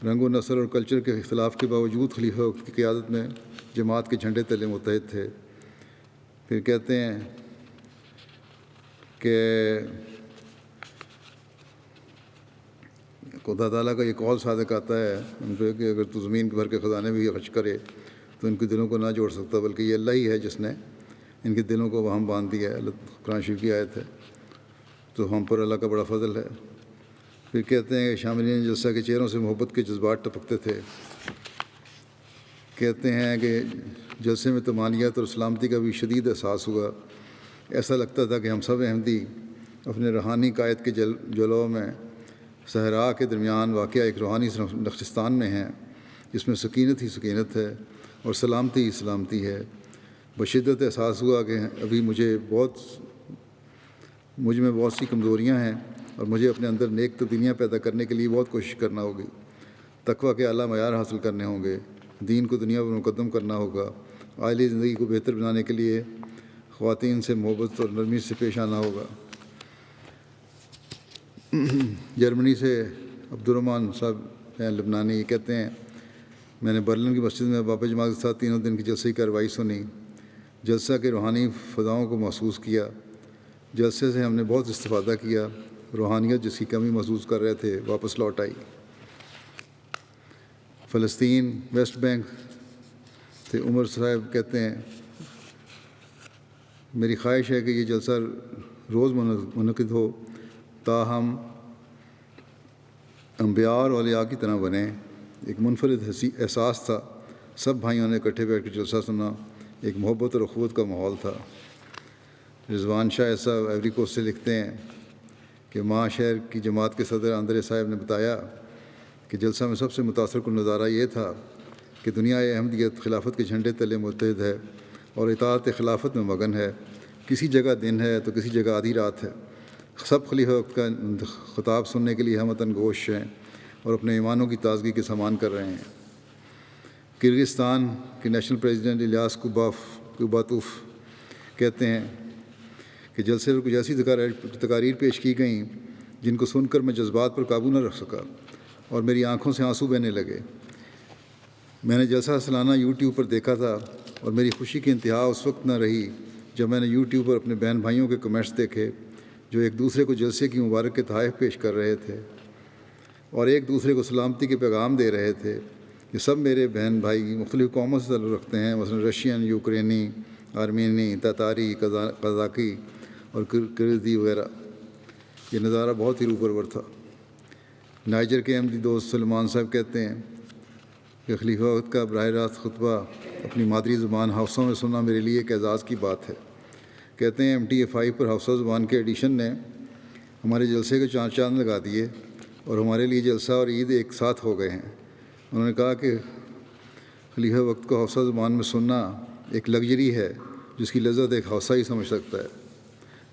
رنگ و نسل اور کلچر کے اختلاف کے باوجود خلیفہ وقت کی قیادت میں جماعت کے جھنڈے تلے متحد تھے۔ پھر کہتے ہیں کہ خدا تعالیٰ کا یہ قول صادق آتا ہے ان پہ کہ اگر تو زمین بھر کے خزانے بھی خرچ کرے تو ان کے دلوں کو نہ جوڑ سکتا، بلکہ یہ اللہ ہی ہے جس نے ان کے دلوں کو وہم باندھ دیا ہے۔ قرآن شریف کی آیت ہے، تو ہم پر اللہ کا بڑا فضل ہے۔ پھر کہتے ہیں کہ شاملین جلسہ کے چہروں سے محبت کے جذبات ٹپکتے تھے۔ کہتے ہیں کہ جلسے میں طمانینت اور سلامتی کا بھی شدید احساس ہوا۔ ایسا لگتا تھا کہ ہم سب احمدی اپنے روحانی قائد کے جلوہ میں صحرا کے درمیان واقع ایک روحانی نقشستان میں ہیں، جس میں سکینت ہی سکینت ہے اور سلامتی ہی سلامتی ہے۔ بشدت احساس ہوا کہ ابھی مجھ میں بہت سی کمزوریاں ہیں اور مجھے اپنے اندر نیک تبدیلیاں پیدا کرنے کے لیے بہت کوشش کرنا ہوگی۔ تقویٰ کے اعلیٰ معیار حاصل کرنے ہوں گے، دین کو دنیا پر مقدم کرنا ہوگا، عائلی زندگی کو بہتر بنانے کے لیے خواتین سے محبت اور نرمی سے پیش آنا ہوگا۔ جرمنی سے عبد الرحمٰن صاحب ہیں لبنانی، کہتے ہیں میں نے برلن کی مسجد میں باپ جماعت کے ساتھ 3 دن کی جلسے کی کارروائی سنی، جلسہ کے روحانی فضاؤں کو محسوس کیا۔ جلسے سے ہم نے بہت استفادہ کیا، روحانیت جس کی کمی محسوس کر رہے تھے واپس لوٹ آئی۔ فلسطین ویسٹ بینک سے عمر صاحب کہتے ہیں، میری خواہش ہے کہ یہ جلسہ روز منعقد ہو تاہم انبیاء اور اولیاء کی طرح بنے۔ ایک منفرد احساس تھا، سب بھائیوں نے اکٹھے بیٹھ کے جلسہ سنا، ایک محبت اور اخوت کا ماحول تھا۔ رضوان شاہ صاحب ایوری کوسٹ سے لکھتے ہیں کہ ماں شہر کی جماعت کے صدر اندرے صاحب نے بتایا کہ جلسہ میں سب سے متاثر کن نظارہ یہ تھا کہ دنیا احمدیت خلافت کے جھنڈے تلے متحد ہے اور اطاعت خلافت میں مگن ہے۔ کسی جگہ دن ہے تو کسی جگہ آدھی رات ہے۔ سب خلیفہ وقت کا خطاب سننے کے لیے ہمتاً گوش ہیں اور اپنے ایمانوں کی تازگی کے سامان کر رہے ہیں۔ کرغزستان کے نیشنل پریزیڈنٹ الیاس کوباتوف کہتے ہیں کہ جلسے پر کچھ ایسی تقاریر پیش کی گئیں جن کو سن کر میں جذبات پر قابو نہ رکھ سکا اور میری آنکھوں سے آنسو بہنے لگے۔ میں نے جلسہ سالانہ یوٹیوب پر دیکھا تھا اور میری خوشی کی انتہا اس وقت نہ رہی جب میں نے یوٹیوب پر اپنے بہن بھائیوں کے کمنٹس دیکھے جو ایک دوسرے کو جلسے کی مبارک کے تحائف پیش کر رہے تھے اور ایک دوسرے کو سلامتی کے پیغام دے رہے تھے۔ یہ سب میرے بہن بھائی مختلف قوموں سے تعلق رکھتے ہیں، مثلا رشین، یوکرینی، آرمینی، تاتاری، قزاقی اور کرزی وغیرہ۔ یہ نظارہ بہت ہی روح پرور تھا۔ نائجر کے احمدی دوست سلمان صاحب کہتے ہیں کہ خلیفہ وقت کا براہ راست خطبہ اپنی مادری زبان حفصہ میں سننا میرے لیے ایک اعزاز کی بات ہے۔ کہتے ہیں MTA5 پر حفصہ زبان کے ایڈیشن نے ہمارے جلسے کے چاند لگا دیے اور ہمارے لیے جلسہ اور عید ایک ساتھ ہو گئے ہیں۔ انہوں نے کہا کہ خلیفہ وقت کو حفصہ زبان میں سننا ایک لگژری ہے جس کی لذت ایک حفصہ ہی سمجھ سکتا ہے۔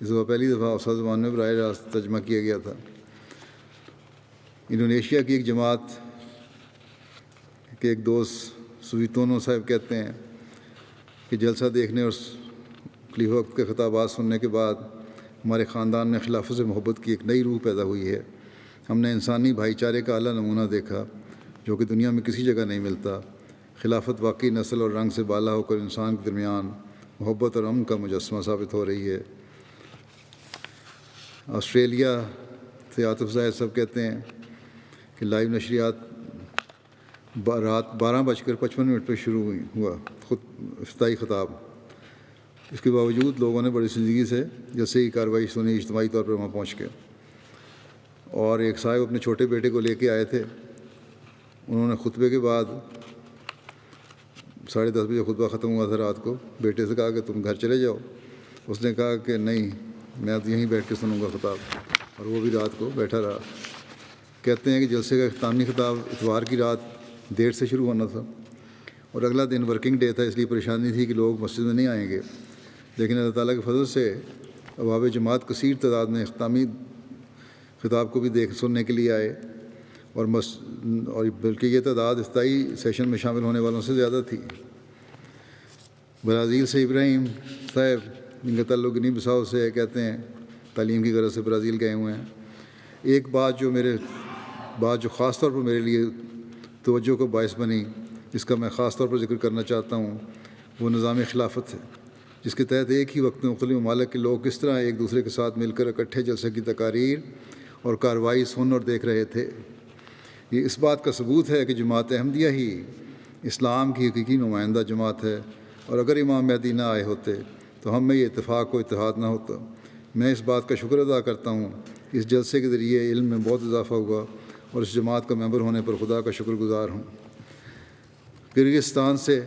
اس دفعہ پہلی دفعہ حفصہ زبان میں براہ راست ترجمہ کیا گیا تھا۔ انڈونیشیا کی ایک جماعت کے ایک دوست سویتونو صاحب کہتے ہیں کہ جلسہ دیکھنے اور خلیفہ وقت کے خطابات سننے کے بعد ہمارے خاندان میں خلافت سے محبت کی ایک نئی روح پیدا ہوئی ہے۔ ہم نے انسانی بھائی چارے کا اعلیٰ نمونہ دیکھا جو کہ دنیا میں کسی جگہ نہیں ملتا۔ خلافت واقعی نسل اور رنگ سے بالا ہو کر انسان کے درمیان محبت اور امن کا مجسمہ ثابت ہو رہی ہے۔ آسٹریلیا سے عاطف زاہد صاحب کہتے ہیں کہ لائیو نشریات رات 12:55 پہ شروع ہوا افتتاحی خطاب۔ اس کے باوجود لوگوں نے بڑی سنجیدگی سے جلسے کی کارروائی سنی، اجتماعی طور پر وہاں پہنچ کے، اور ایک صاحب اپنے چھوٹے بیٹے کو لے کے آئے تھے۔ انہوں نے خطبے کے بعد 10:30 بجے خطبہ ختم ہوا تھا رات کو، بیٹے سے کہا کہ تم گھر چلے جاؤ۔ اس نے کہا کہ نہیں، میں تو یہیں بیٹھ کے سنوں گا خطاب، اور وہ بھی رات کو بیٹھا رہا۔ کہتے ہیں کہ جلسے کا اختتامی خطاب اتوار کی رات دیر سے شروع ہونا تھا اور اگلا دن ورکنگ ڈے تھا، اس لیے پریشانی تھی کہ لوگ مسجد میں نہیں آئیں گے، لیکن اللہ تعالیٰ کے فضل سے ابواب جماعت کثیر تعداد میں اختتامی خطاب کو بھی سننے کے لیے آئے، اور بلکہ یہ تعداد افتتاحی سیشن میں شامل ہونے والوں سے زیادہ تھی۔ برازیل سے ابراہیم صاحب جن کا تعلق گنی بساؤ سے ہے، کہتے ہیں تعلیم کی غرض سے برازیل گئے ہوئے ہیں۔ ایک بات جو خاص طور پر میرے لیے توجہ کا باعث بنی، جس کا میں خاص طور پر ذکر کرنا چاہتا ہوں، وہ نظام خلافت ہے، جس کے تحت ایک ہی وقت میں مختلف ممالک کے لوگ کس طرح ایک دوسرے کے ساتھ مل کر اکٹھے جلسے کی تقاریر اور کارروائی سن اور دیکھ رہے تھے۔ یہ اس بات کا ثبوت ہے کہ جماعت احمدیہ ہی اسلام کی حقیقی نمائندہ جماعت ہے، اور اگر امام مہدی نہ آئے ہوتے تو ہم میں یہ اتفاق و اتحاد نہ ہوتا۔ میں اس بات کا شکر ادا کرتا ہوں کہ اس جلسے کے ذریعے علم میں بہت اضافہ ہوا اور اس جماعت کا ممبر ہونے پر خدا کا شکر گزار ہوں۔ کرغزستان سے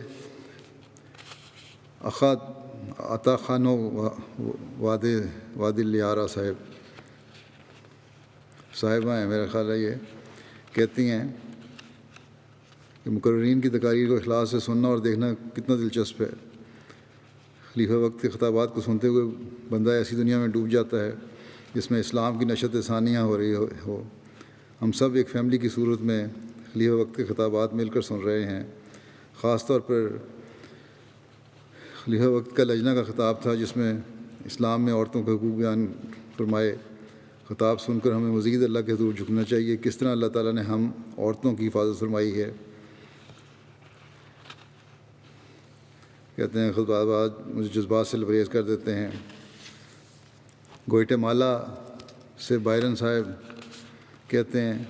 عطا خانو وادی لیارا صاحبہ ہیں، میرا خیال ہے، یہ کہتی ہیں کہ مقررین کی تقاریر کو اخلاص سے سننا اور دیکھنا کتنا دلچسپ ہے۔ خلیفہ وقت کے خطابات کو سنتے ہوئے بندہ ایسی دنیا میں ڈوب جاتا ہے جس میں اسلام کی نشت ثانیہ ہو رہی ہو۔ ہم سب ایک فیملی کی صورت میں خلیفہ وقت کے خطابات مل کر سن رہے ہیں۔ خاص طور پر خلیفہ وقت کا لجنہ کا خطاب تھا جس میں اسلام میں عورتوں کے حقوق بیان فرمائے۔ خطاب سن کر ہمیں مزید اللہ کے حضور جھکنا چاہیے، کس طرح اللہ تعالیٰ نے ہم عورتوں کی حفاظت فرمائی ہے۔ کہتے ہیں خطبات مجھے جذبات سے لبریز کر دیتے ہیں۔ گوئٹے مالا سے بائرن صاحب کہتے ہیں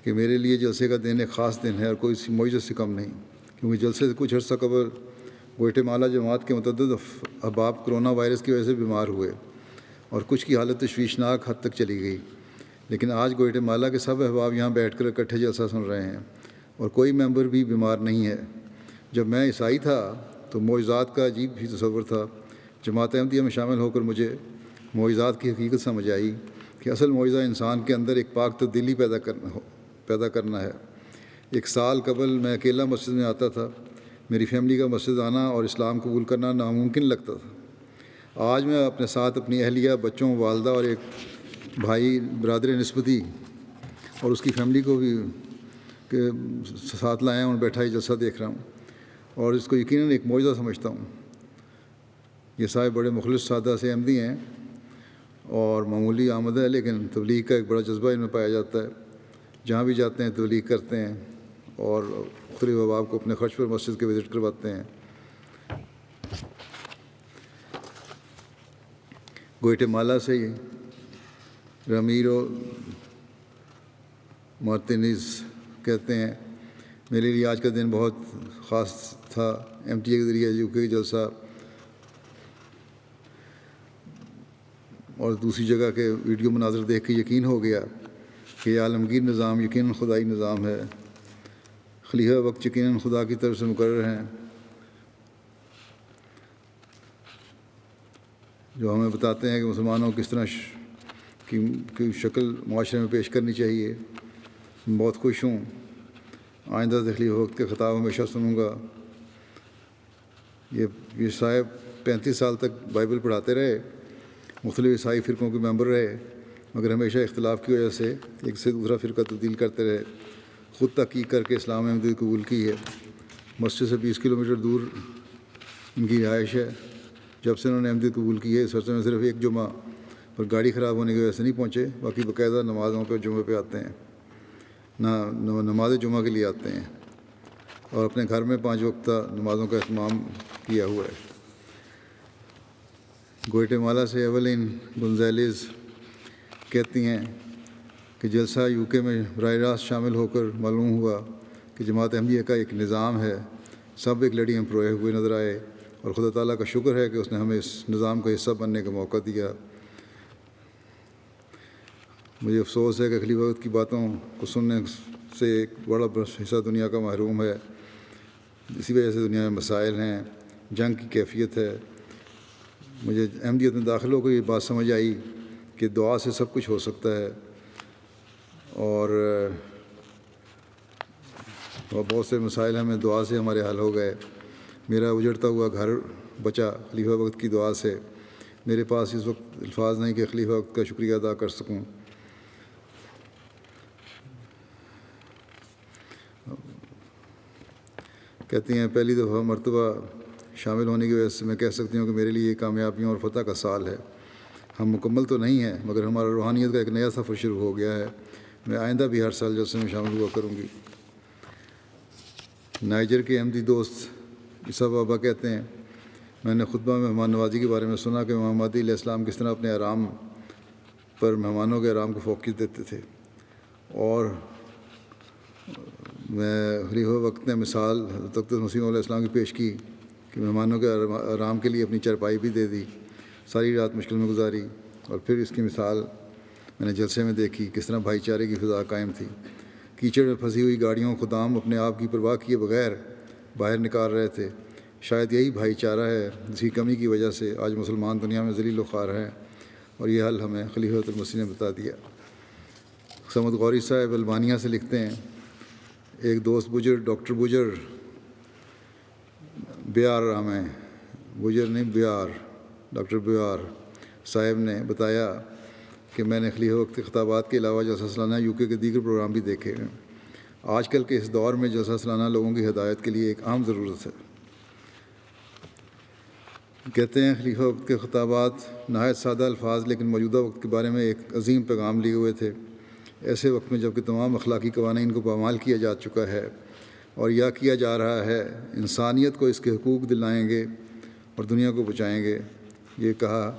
کہ میرے لیے جلسے کا دن ایک خاص دن ہے اور کوئی معجزے سے کم نہیں، کیونکہ جلسے سے کچھ عرصہ قبل گوئٹے مالا جماعت کے متعدد احباب کرونا وائرس کی وجہ سے بیمار ہوئے اور کچھ کی حالت تشویشناک حد تک چلی گئی، لیکن آج گوئٹے مالا کے سب احباب یہاں بیٹھ کر اکٹھے جلسہ سن رہے ہیں اور کوئی ممبر بھی بیمار نہیں ہے۔ جب میں عیسائی تھا تو معجزات کا عجیب ہی تصور تھا۔ جماعت احمدیہ میں شامل ہو کر مجھے معجزات کی حقیقت سمجھ آئی کہ اصل معجزہ انسان کے اندر ایک پاک تبدیلی پیدا کرنا ہے۔ ایک سال قبل میں اکیلا مسجد میں آتا تھا، میری فیملی کا مسجد آنا اور اسلام قبول کرنا ناممکن لگتا تھا۔ آج میں اپنے ساتھ اپنی اہلیہ، بچوں، والدہ اور ایک بھائی برادر نسبتی اور اس کی فیملی کو بھی ساتھ لایا ہوں، بیٹھا ہی جلسہ دیکھ رہا ہوں اور اس کو یقیناً ایک معجزہ سمجھتا ہوں۔ یہ صاحب بڑے مخلص سادہ سے احمدی ہیں اور معمولی آمد ہے، لیکن تبلیغ کا ایک بڑا جذبہ ان میں پایا جاتا ہے۔ جہاں بھی جاتے ہیں تبلیغ کرتے ہیں اور مختلف احباب کو اپنے خرچ پر مسجد کے وزٹ کرواتے ہیں۔ گوئٹے مالا سے رامیرو مارتینز کہتے ہیں میرے لیے آج کا دن بہت خاص تھا۔ ایم ٹی اے کے ذریعے یو کے جلسہ اور دوسری جگہ کے ویڈیو مناظر دیکھ کے یقین ہو گیا کہ یہ عالمگیر نظام یقیناً خدائی نظام ہے۔ خلیفہ وقت یقیناً خدا کی طرف سے مقرر ہیں، جو ہمیں بتاتے ہیں کہ مسلمانوں کو کس طرح کی شکل معاشرے میں پیش کرنی چاہیے۔ میں بہت خوش ہوں، آئندہ سے خلیفہ وقت کے خطاب ہمیشہ سنوں گا۔ یہ صاحب 35 سال تک بائبل پڑھاتے رہے، مختلف عیسائی فرقوں کے ممبر رہے، مگر ہمیشہ اختلاف کی وجہ سے ایک سے دوسرا فرقہ تبدیل کرتے رہے۔ خود تحقیق کر کے اسلام احمدی قبول کی ہے۔ مسجد سے 20 کلومیٹر دور ان کی رہائش ہے۔ جب سے انہوں نے احمدیت قبول کی ہے اس عرصے میں صرف ایک جمعہ پر گاڑی خراب ہونے کی وجہ سے نہیں پہنچے، باقی باقاعدہ نمازوں پہ جمعے پہ آتے ہیں، نماز جمعہ کے لیے آتے ہیں اور اپنے گھر میں 5 وقتہ نمازوں کا اہتمام کیا ہوا ہے۔ گوئٹے مالا سے ایولین گونزیلیز کہتی ہیں کہ جلسہ یو کے میں براہ راست شامل ہو کر معلوم ہوا کہ جماعت احمدیہ کا ایک نظام ہے، سب ایک لڑی میں پروئے ہوئے نظر آئے اور خدا تعالیٰ کا شکر ہے کہ اس نے ہمیں اس نظام کا حصہ بننے کا موقع دیا۔ مجھے افسوس ہے کہ خلیفہ وقت کی باتوں کو سننے سے ایک بڑا حصہ دنیا کا محروم ہے، اسی وجہ سے دنیا میں مسائل ہیں، جنگ کی کیفیت ہے۔ مجھے احمدیت میں داخل ہو کر یہ بات سمجھ آئی کہ دعا سے سب کچھ ہو سکتا ہے اور بہت سے مسائل ہمیں دعا سے ہمارے حل ہو گئے۔ میرا اجڑتا ہوا گھر بچا خلیفہ وقت کی دعا سے۔ میرے پاس اس وقت الفاظ نہیں کہ خلیفہ وقت کا شکریہ ادا کر سکوں۔ کہتی ہیں پہلی دفعہ مرتبہ شامل ہونے کی وجہ سے میں کہہ سکتی ہوں کہ میرے لیے یہ کامیابیوں اور فتح کا سال ہے۔ ہم مکمل تو نہیں ہیں مگر ہمارا روحانیت کا ایک نیا سفر شروع ہو گیا ہے۔ میں آئندہ بھی ہر سال جلسے میں شامل ہوا کروں گی۔ نائجر کے احمدی دوست عیسیٰ بابا کہتے ہیں میں نے خطبہ میں مہمان نوازی کے بارے میں سنا کہ امام مہدی علیہ السلام کس طرح اپنے آرام پر مہمانوں کے آرام کو فوقیت دیتے تھے، اور میں خلیفہ وقت نے مثال حضرت اقدس مسیح علیہ السلام کی پیش کی کہ مہمانوں کے آرام کے لیے اپنی چارپائی بھی دے دی، ساری رات مشکل میں گزاری، اور پھر اس کی مثال میں نے جلسے میں دیکھی کس طرح بھائی چارے کی فضا قائم تھی۔ کیچڑ میں پھنسی ہوئی گاڑیوں خدام اپنے آپ کی پرواہ کیے بغیر باہر نکال رہے تھے۔ شاید یہی بھائی چارہ ہے جس کی کمی کی وجہ سے آج مسلمان دنیا میں ذلیل و خوار ہیں، اور یہ حل ہمیں خلیفۃ المسیح نے بتا دیا۔ سمد غوری صاحب البانیہ سے لکھتے ہیں ایک دوست ڈاکٹر بجر بیار بجر نہیں بیار ڈاکٹر بیار صاحب نے بتایا کہ میں نے خلیفہ وقت کے خطابات کے علاوہ جلسہ سالانہ یو کے دیگر پروگرام بھی دیکھے ہیں۔ آج کل کے اس دور میں جلسہ سالانہ لوگوں کی ہدایت کے لیے ایک اہم ضرورت ہے۔ کہتے ہیں خلیفہ وقت کے خطابات نہایت سادہ الفاظ لیکن موجودہ وقت کے بارے میں ایک عظیم پیغام لیے ہوئے تھے۔ ایسے وقت میں جب کہ تمام اخلاقی قوانین کو پامال کیا جا چکا ہے، اور یا کیا جا رہا ہے انسانیت کو اس کے حقوق دلائیں گے اور دنیا کو بچائیں گے۔ یہ کہا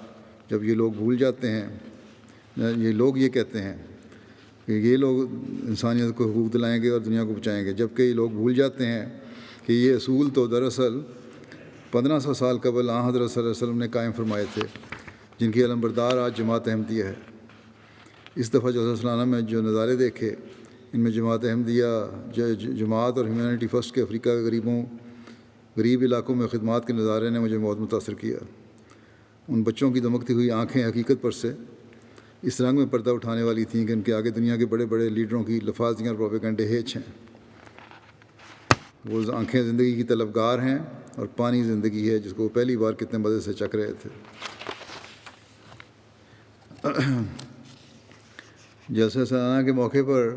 جب یہ لوگ بھول جاتے ہیں، یہ لوگ یہ کہتے ہیں کہ یہ لوگ انسانیت کو حقوق دلائیں گے اور دنیا کو بچائیں گے، جبکہ یہ لوگ بھول جاتے ہیں کہ یہ اصول تو دراصل 1500 سال قبل حضرت صلی اللہ علیہ وسلم نے قائم فرمائے تھے، جن کی علمبردار آج جماعت احمدیہ ہے۔ اس دفعہ جلسہ سالانہ میں جو نظارے دیکھے، ان میں جماعت احمدیہ جماعت اور ہیومینٹی فرسٹ کے افریقہ کے غریب علاقوں میں خدمات کے نظارے نے مجھے بہت متاثر کیا۔ ان بچوں کی دمکتی ہوئی آنکھیں حقیقت پر سے اس رنگ میں پردہ اٹھانے والی تھیں کہ ان کے آگے دنیا کے بڑے بڑے لیڈروں کی لفاظیاں اور پروپیگنڈے ہیچ ہیں۔ وہ آنکھیں زندگی کی طلبگار ہیں اور پانی زندگی ہے، جس کو وہ پہلی بار کتنے مزے سے چکھ رہے تھے۔ جلسہ سالانہ کے موقع پر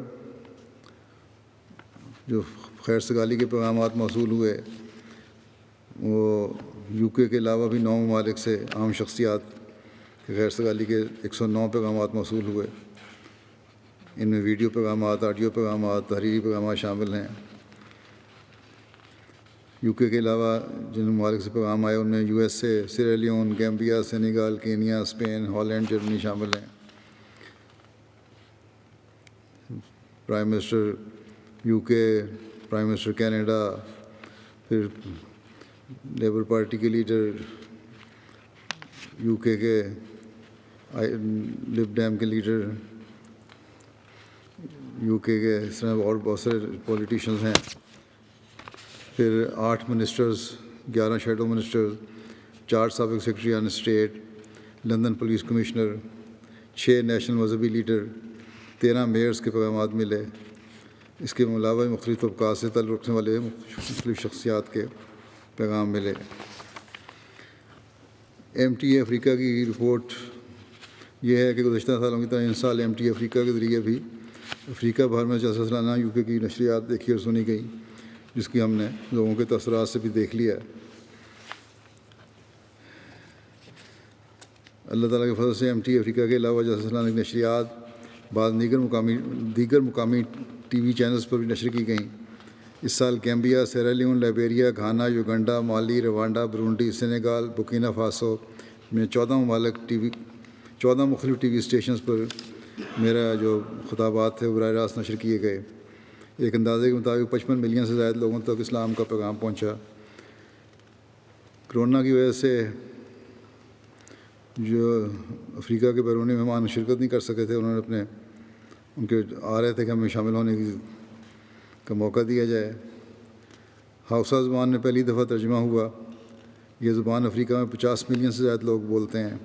جو خیر سگالی کے پیغامات موصول ہوئے، وہ یو کے علاوہ بھی 9 ممالک سے عام شخصیات کے خیر سگالی کے 109 پیغامات موصول ہوئے۔ ان میں ویڈیو پیغامات، آڈیو پیغامات، تحریری پیغامات شامل ہیں۔ یو کے علاوہ جن ممالک سے پیغام آئے ان میں U S A, Sierra Leone, Gambia, Senegal, Kenya, Spain, Holland, جرمنی شامل ہیں۔ Prime minister U K, prime minister Canada, پھر لیبر پارٹی کے leader U K Lib dam کے لیڈر یو کے اس طرح اور بہت سارے پولیٹیشنز ہیں۔ پھر 8 منسٹرز، 11 شیڈو منسٹرز، 4 سابق secretary on state, London police commissioner, 6 national مذہبی لیڈر، 13 میئرز کے پیغامات ملے۔ اس کے علاوہ مختلف طبقات سے تعلق رکھنے والے مختلف شخصیات کے پیغام ملے۔ ایم ٹی اے افریقہ کی رپورٹ یہ ہے کہ گزشتہ سالوں کی طرح ان سال ایم ٹی اے افریقہ کے ذریعے بھی افریقہ بھر میں جلسہ سالانہ یو کے کی نشریات دیکھی اور سنی گئی، جس کی ہم نے لوگوں کے تاثرات سے بھی دیکھ لیا ہے۔ اللہ تعالیٰ کے فضل سے ایم ٹی اے افریقہ کے علاوہ جلسہ سالانہ کی نشریات بعض دیگر مقامی ٹی وی چینلز پر بھی نشر کی گئیں۔ اس سال گیمبیا، سیرا لیون، لائبیریا، گھانا، یوگنڈا، مالی، روانڈا، برونڈی، سینیگال، بورکینا فاسو میں 14 مختلف ٹی وی اسٹیشنز پر میرا جو خطابات تھے وہ براہ راست نشر کیے گئے۔ ایک اندازے کے مطابق 55 ملین سے زائد لوگوں تک اسلام کا پیغام پہنچا۔ کرونا کی وجہ سے جو افریقہ کے بیرونی مہمان شرکت نہیں کر سکے تھے، انہوں نے ان کے آ رہے تھے کہ ہمیں شامل ہونے کا موقع دیا جائے۔ ہاؤسا زبان میں پہلی دفعہ ترجمہ ہوا۔ یہ زبان افریقہ میں 50 ملین سے زائد لوگ بولتے ہیں۔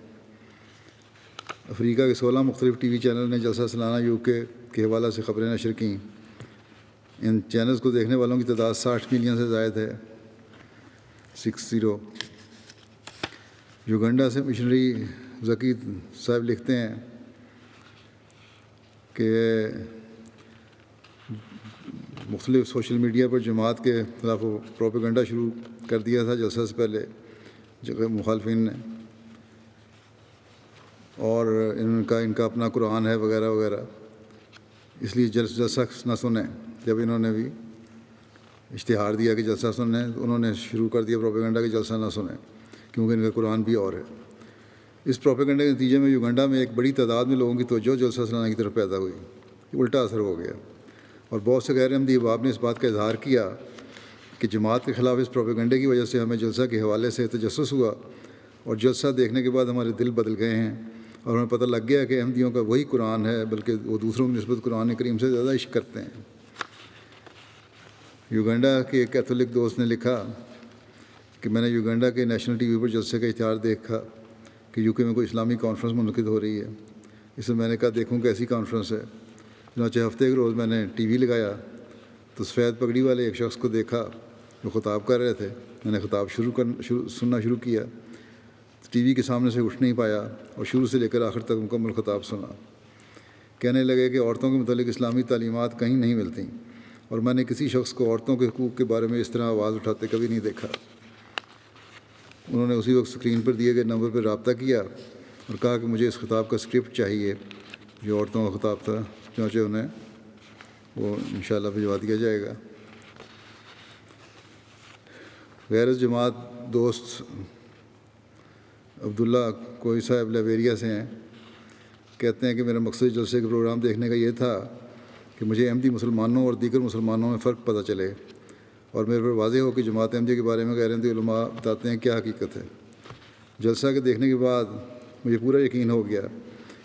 افریقہ کے 16 مختلف ٹی وی چینل نے جلسہ سالانہ یو کے حوالے سے خبریں نشر کیں۔ ان چینلز کو دیکھنے والوں کی تعداد 60 ملین سے زائد ہے، 60۔ یوگنڈا سے مشنری ذکی صاحب لکھتے ہیں کہ مختلف سوشل میڈیا پر جماعت کے خلاف پروپیگنڈا شروع کر دیا تھا جلسہ سے پہلے مخالفین نے، اور ان کا اپنا قرآن ہے وغیرہ وغیرہ، اس لیے جلسہ نہ سنیں۔ جب انہوں نے بھی اشتہار دیا کہ جلسہ سنیں، انہوں نے شروع کر دیا پروپیگنڈا کہ جلسہ نہ سنیں، کیونکہ ان کا قرآن بھی اور ہے۔ اس پروپیگنڈا کے نتیجے میں یوگنڈا میں ایک بڑی تعداد میں لوگوں کی توجہ جلسہ سالانہ کی طرف پیدا ہوئی، الٹا اثر ہو گیا، اور بہت سے غیر احمدی احباب نے اس بات کا اظہار کیا کہ جماعت کے خلاف اس پروپیگنڈے کی وجہ سے ہمیں جلسہ کے حوالے سے تجسس ہوا، اور جلسہ دیکھنے کے بعد ہمارے دل بدل گئے ہیں، اور ہمیں پتہ لگ گیا کہ احمدیوں کا وہی قرآن ہے، بلکہ وہ دوسروں کی نسبت قرآن کریم سے زیادہ عشق کرتے ہیں۔ یوگنڈا کے ایک کیتھولک دوست نے لکھا کہ میں نے یوگنڈا کے نیشنل ٹی وی پر جلسے کا اشتہار دیکھا کہ یو کے میں کوئی اسلامی کانفرنس منعقد ہو رہی ہے۔ اس میں نے کہا دیکھوں کیسی کانفرنس ہے۔ چنانچہ ہفتے کے روز میں نے ٹی وی لگایا تو سفید پگڑی والے ایک شخص کو دیکھا جو خطاب کر رہے تھے۔ میں نے خطاب سننا شروع کیا، ٹی وی کے سامنے سے اٹھ نہیں پایا اور شروع سے لے کر آخر تک مکمل خطاب سنا۔ کہنے لگے کہ عورتوں کے متعلق اسلامی تعلیمات کہیں نہیں ملتیں، اور میں نے کسی شخص کو عورتوں کے حقوق کے بارے میں اس طرح آواز اٹھاتے کبھی نہیں دیکھا۔ انہوں نے اسی وقت اسکرین پر دیے گئے نمبر پر رابطہ کیا اور کہا کہ مجھے اس خطاب کا اسکرپٹ چاہیے جو عورتوں کا خطاب تھا، چنانچہ انہیں وہ انشاءاللہ بھجوا دیا جائے گا۔ غیر جماعت دوست عبداللہ کوئی صاحب لائبیریا سے ہیں، کہتے ہیں کہ میرا مقصد جلسے کے پروگرام دیکھنے کا یہ تھا کہ مجھے احمدی مسلمانوں اور دیگر مسلمانوں میں فرق پتہ چلے اور میرے پر واضح ہو کہ جماعت احمدیہ کے بارے میں غیر احمدی علماء بتاتے ہیں کیا حقیقت ہے۔ جلسہ کے دیکھنے کے بعد مجھے پورا یقین ہو گیا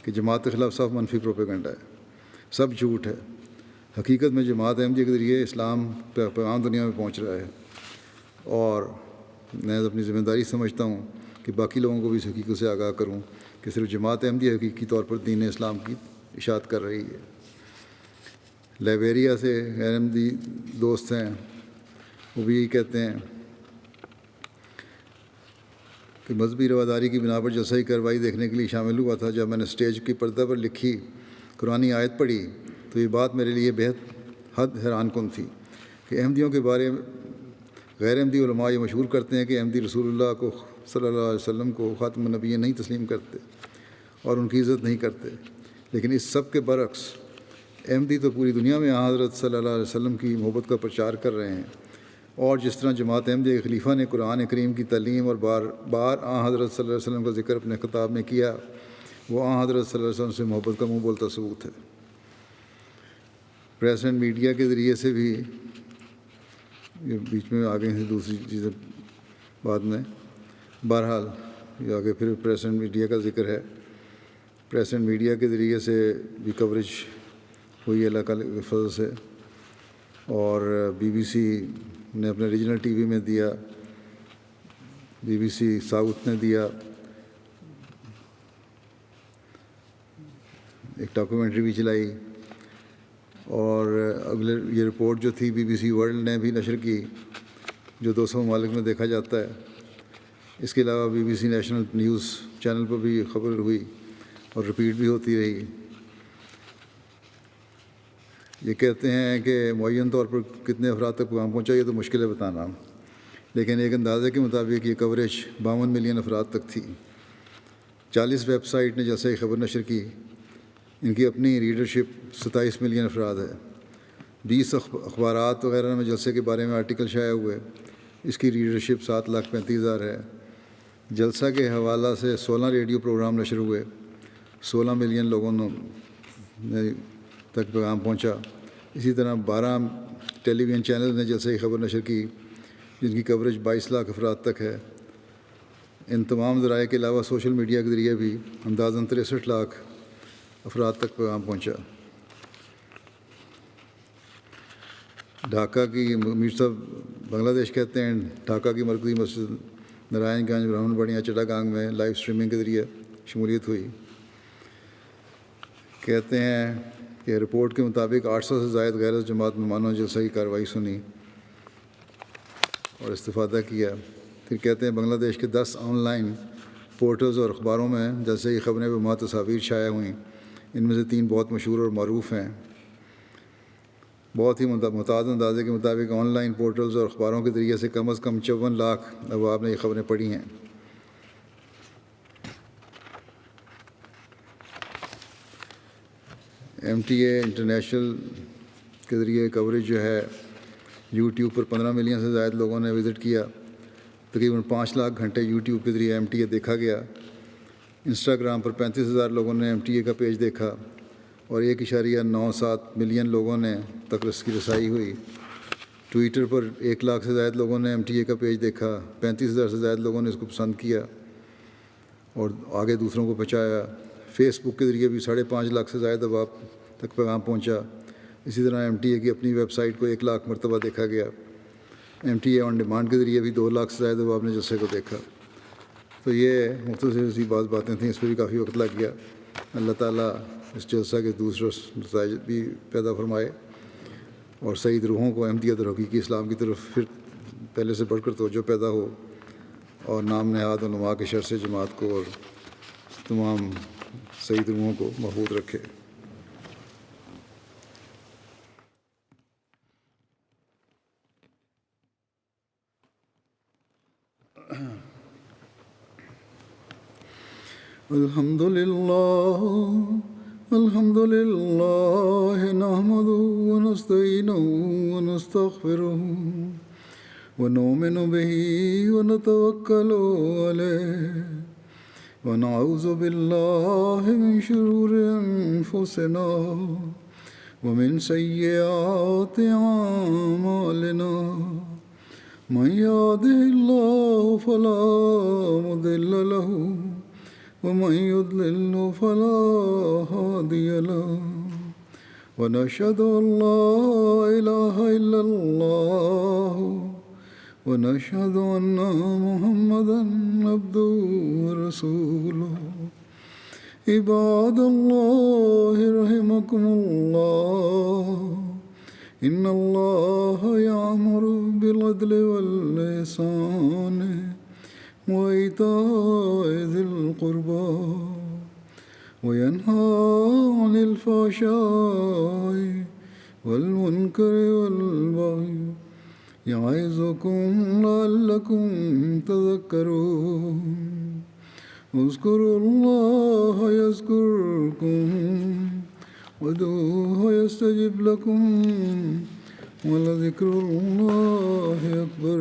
کہ جماعت کے خلاف صاف منفی پروپیگنڈا ہے، سب جھوٹ ہے۔ حقیقت میں جماعت احمدیہ کے ذریعے اسلام پیغام دنیا میں پہنچ رہا ہے، اور میں اپنی ذمہ داری سمجھتا ہوں کہ باقی لوگوں کو بھی اس حقیقت سے آگاہ کروں کہ صرف جماعت احمدیہ حقیقی طور پر دین اسلام کی اشاعت کر رہی ہے۔ لائبیریا سے غیر احمدی دوست ہیں، وہ بھی یہی کہتے ہیں کہ مذہبی رواداری کی بنا پر جلسہ کی کارروائی دیکھنے کے لیے شامل ہوا تھا۔ جب میں نے اسٹیج کی پردہ پر لکھی قرآنی آیت پڑھی تو یہ بات میرے لیے بہت حد حیران کن تھی کہ احمدیوں کے بارے میں غیر احمدی علماء یہ مشہور کرتے ہیں کہ احمدی رسول اللہ کو صلی اللہ علیہ وسلم کو خاتم النبیین نہیں تسلیم کرتے اور ان کی عزت نہیں کرتے، لیکن اس سب کے برعکس احمدی تو پوری دنیا میں حضرت صلی اللہ علیہ وسلم کی محبت کا پرچار کر رہے ہیں، اور جس طرح جماعت احمدیہ کے خلیفہ نے قرآن کریم کی تعلیم اور بار بار حضرت صلی اللہ علیہ وسلم کا ذکر اپنے خطاب میں کیا، وہ حضرت صلی اللہ علیہ وسلم سے محبت کا منہ بولتا ثبوت ہے۔ پریس اینڈ میڈیا کے ذریعے سے بھی، یہ بیچ میں آگے ہیں دوسری چیزیں بعد میں، بہرحال یہ آگے پھر پریس اینڈ میڈیا کا ذکر ہے۔ پریس اینڈ میڈیا کے ذریعے سے بھی کوریج ہوئی اللہ کے فضل سے، اور بی بی سی نے اپنے ریجنل ٹی وی میں دیا، بی بی سی ساؤتھ نے دیا، ایک ڈاکومنٹری بھی چلائی، اور اگلے یہ رپورٹ جو تھی بی بی سی ورلڈ نے بھی نشر کی جو 200 ممالک میں دیکھا جاتا ہے۔ اس کے علاوہ B B C national news channel پر بھی خبر ہوئی اور رپیٹ بھی ہوتی رہی۔ یہ کہتے ہیں کہ معین طور پر کتنے افراد تک پیغام پہنچا یہ تو مشکل ہے بتانا، لیکن ایک اندازے کے مطابق یہ کوریج 52 ملین افراد تک تھی۔ 40 ویب سائٹ نے جیسے ہی خبر نشر کی، ان کی اپنی ریڈرشپ 27 ملین افراد ہے۔ 20 اخبارات وغیرہ میں جلسے کے بارے میں آرٹیکل شائع ہوئے، اس کی ریڈرشپ 7,35,000 ہے۔ جلسہ کے حوالہ سے 16 ریڈیو پروگرام نشر ہوئے، 16 ملین لوگوں تک پیغام پہنچا۔ اسی طرح 12 ٹیلی ویژن چینل نے جلسے کی خبر نشر کی، جن کی کوریج 22 لاکھ افراد تک ہے۔ ان تمام ذرائع کے علاوہ سوشل میڈیا کے ذریعے بھی اندازاً 63 لاکھ افراد تک پیغام پہنچا۔ ڈھاکہ کی میر صاحب بنگلہ دیش کہتے ہیں ڈھاکہ کی مرکزی مسجد نارائن گنج برہمن بڑھیا چٹاگانگ میں لائیو اسٹریمنگ کے ذریعے شمولیت ہوئی۔ کہتے ہیں کہ رپورٹ کے مطابق 800 سے زائد غیر جماعت مہمانوں نے جلسہ کی کارروائی سنی اور استفادہ کیا۔ پھر کہتے ہیں بنگلہ دیش کے 10 آن لائن پورٹلز اور اخباروں میں جلسے کی خبریں بما تصاویر شائع ہوئیں، ان میں سے 3 بہت مشہور اور معروف ہیں۔ بہت ہی متعدد اندازے کے مطابق آن لائن پورٹلز اور اخباروں کے ذریعے سے کم 54 لاکھ ابواب نے یہ خبریں پڑھی ہیں۔ ایم ٹی اے انٹرنیشنل کے ذریعے کوریج جو ہے یوٹیوب پر 15 ملین سے زائد لوگوں نے وزٹ کیا، تقریباً 5 لاکھ گھنٹے یوٹیوب کے ذریعے ایم ٹی اے دیکھا گیا۔ انسٹاگرام پر 35,000 لوگوں نے ایم ٹی اے کا پیج دیکھا اور 1.97 ملین لوگوں نے تک اس کی رسائی ہوئی۔ ٹویٹر پر 1 لاکھ سے زائد لوگوں نے ایم ٹی اے کا پیج دیکھا، 35,000 سے زائد لوگوں نے اس کو پسند کیا اور آگے دوسروں کو پہنچایا۔ فیس بک کے ذریعے بھی 5.5 لاکھ سے زائد ابواب تک پیغام پہنچا۔ اسی طرح ایم ٹی اے کی اپنی ویب سائٹ کو 1 لاکھ مرتبہ دیکھا گیا۔ M T A on demand کے ذریعے بھی 2 لاکھ سے زائد ابواب نے جلسے کو دیکھا۔ تو یہ مختصر سی باتیں تھیں، اس پہ بھی کافی وقت لگ گیا۔ اللہ تعالیٰ اس جلسہ کے دوسرے نتائج بھی پیدا فرمائے اور سعید روحوں کو احمدیت اور حقیقی اسلام کی طرف پھر پہلے سے بڑھ کر توجہ پیدا ہو، اور نام نہاد علماء کے شر سے جماعت کو اور تمام سعید روحوں کو محفوظ رکھے۔ الحمد لله نحمده ونستعينه ونستغفره ونؤمن به ونتوكل عليه ونعوذ بالله من شرور أنفسنا ومن سيئات أعمالنا من يهده الله فلا مضل له ومن يضلل فلا هادي له ونشهد أن لا إله إلا الله ونشهد أن محمدًا عبده ورسوله عباد الله رحمكم الله إن الله يأمر بالعدل والإحسان وإيتاء ذي القربى وينهى عن الفحشاء والمنكر والبغي يعظكم لعلكم تذكرون اذكروا الله يذكركم وادعوه يستجب لكم ولذكر الله أكبر